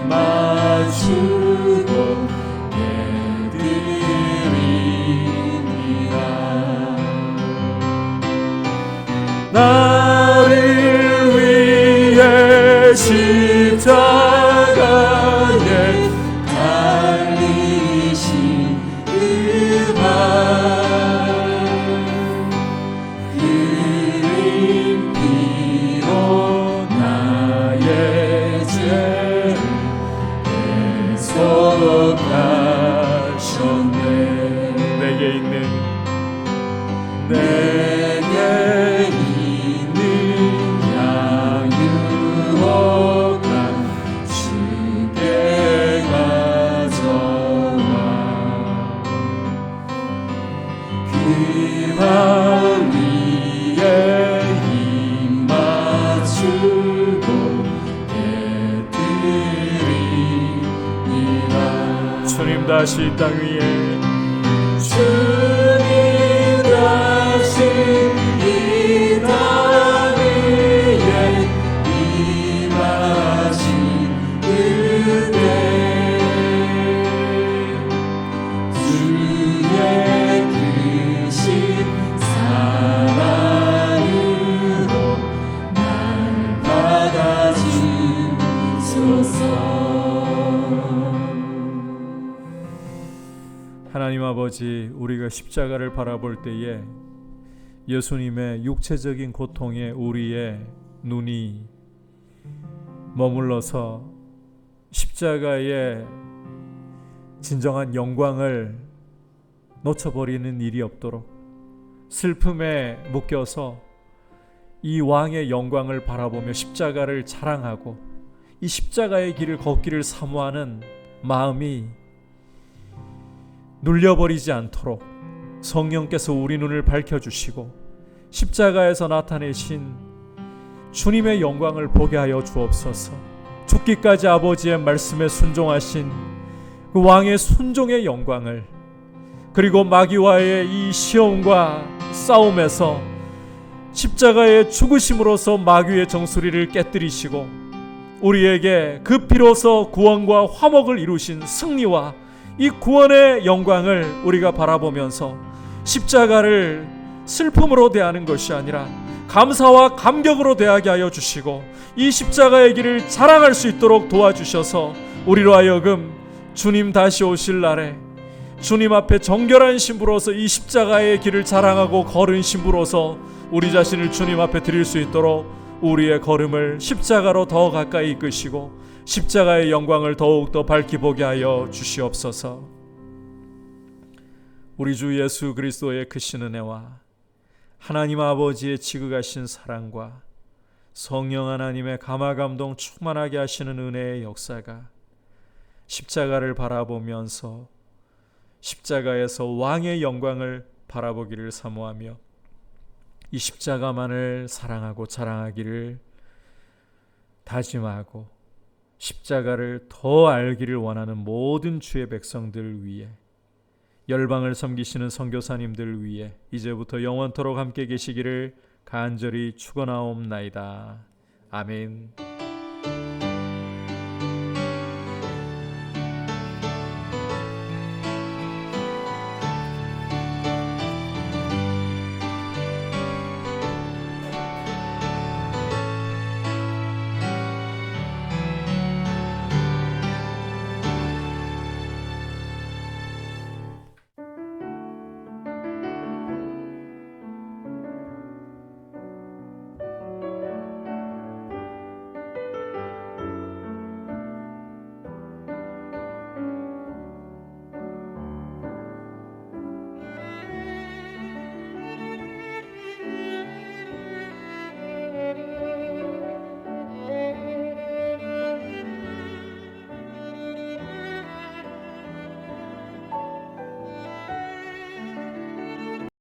[SPEAKER 3] 임하주고 내드리니라. 나를 위해 십자가에 달리신 그발 흘린 피로 나의 죄를 애속하셨네. 내게 있는 양육한 주께 가져와 그 발 위에 입맞추고 내드리니라. 주님 다시 이 땅 위에 주님 다시 이 땅 위에 임하신 그때 주의 크신 사랑으로 날 받아주소서. 하나님 아버지, 우리가 십자가를 바라볼 때에 예수님의 육체적인 고통에 우리의 눈이 머물러서 십자가의 진정한 영광을 놓쳐버리는 일이 없도록 슬픔에 묶여서 이 왕의 영광을 바라보며 십자가를 자랑하고 이 십자가의 길을 걷기를 사모하는 마음이 눌려버리지 않도록 성령께서 우리 눈을 밝혀주시고 십자가에서 나타내신 주님의 영광을 보게 하여 주옵소서. 죽기까지 아버지의 말씀에 순종하신 그 왕의 순종의 영광을, 그리고 마귀와의 이 시험과 싸움에서 십자가의 죽으심으로써 마귀의 정수리를 깨뜨리시고 우리에게 그 피로서 구원과 화목을 이루신 승리와 이 구원의 영광을 우리가 바라보면서 십자가를 슬픔으로 대하는 것이 아니라 감사와 감격으로 대하게 하여 주시고 이 십자가의 길을 자랑할 수 있도록 도와주셔서 우리로 하여금 주님 다시 오실 날에 주님 앞에 정결한 신부로서 이 십자가의 길을 자랑하고 걸은 신부로서 우리 자신을 주님 앞에 드릴 수 있도록 우리의 걸음을 십자가로 더 가까이 이끄시고 십자가의 영광을 더욱더 밝히 보게 하여 주시옵소서. 우리 주 예수 그리스도의 크신 은혜와 하나님 아버지의 지극하신 사랑과 성령 하나님의 감화감동 충만하게 하시는 은혜의 역사가 십자가를 바라보면서 십자가에서 왕의 영광을 바라보기를 사모하며 이 십자가만을 사랑하고 자랑하기를 다짐하고 십자가를 더 알기를 원하는 모든 주의 백성들 위해, 열방을 섬기시는 선교사님들 위해 이제부터 영원토록 함께 계시기를 간절히 축원하옵나이다. 아멘.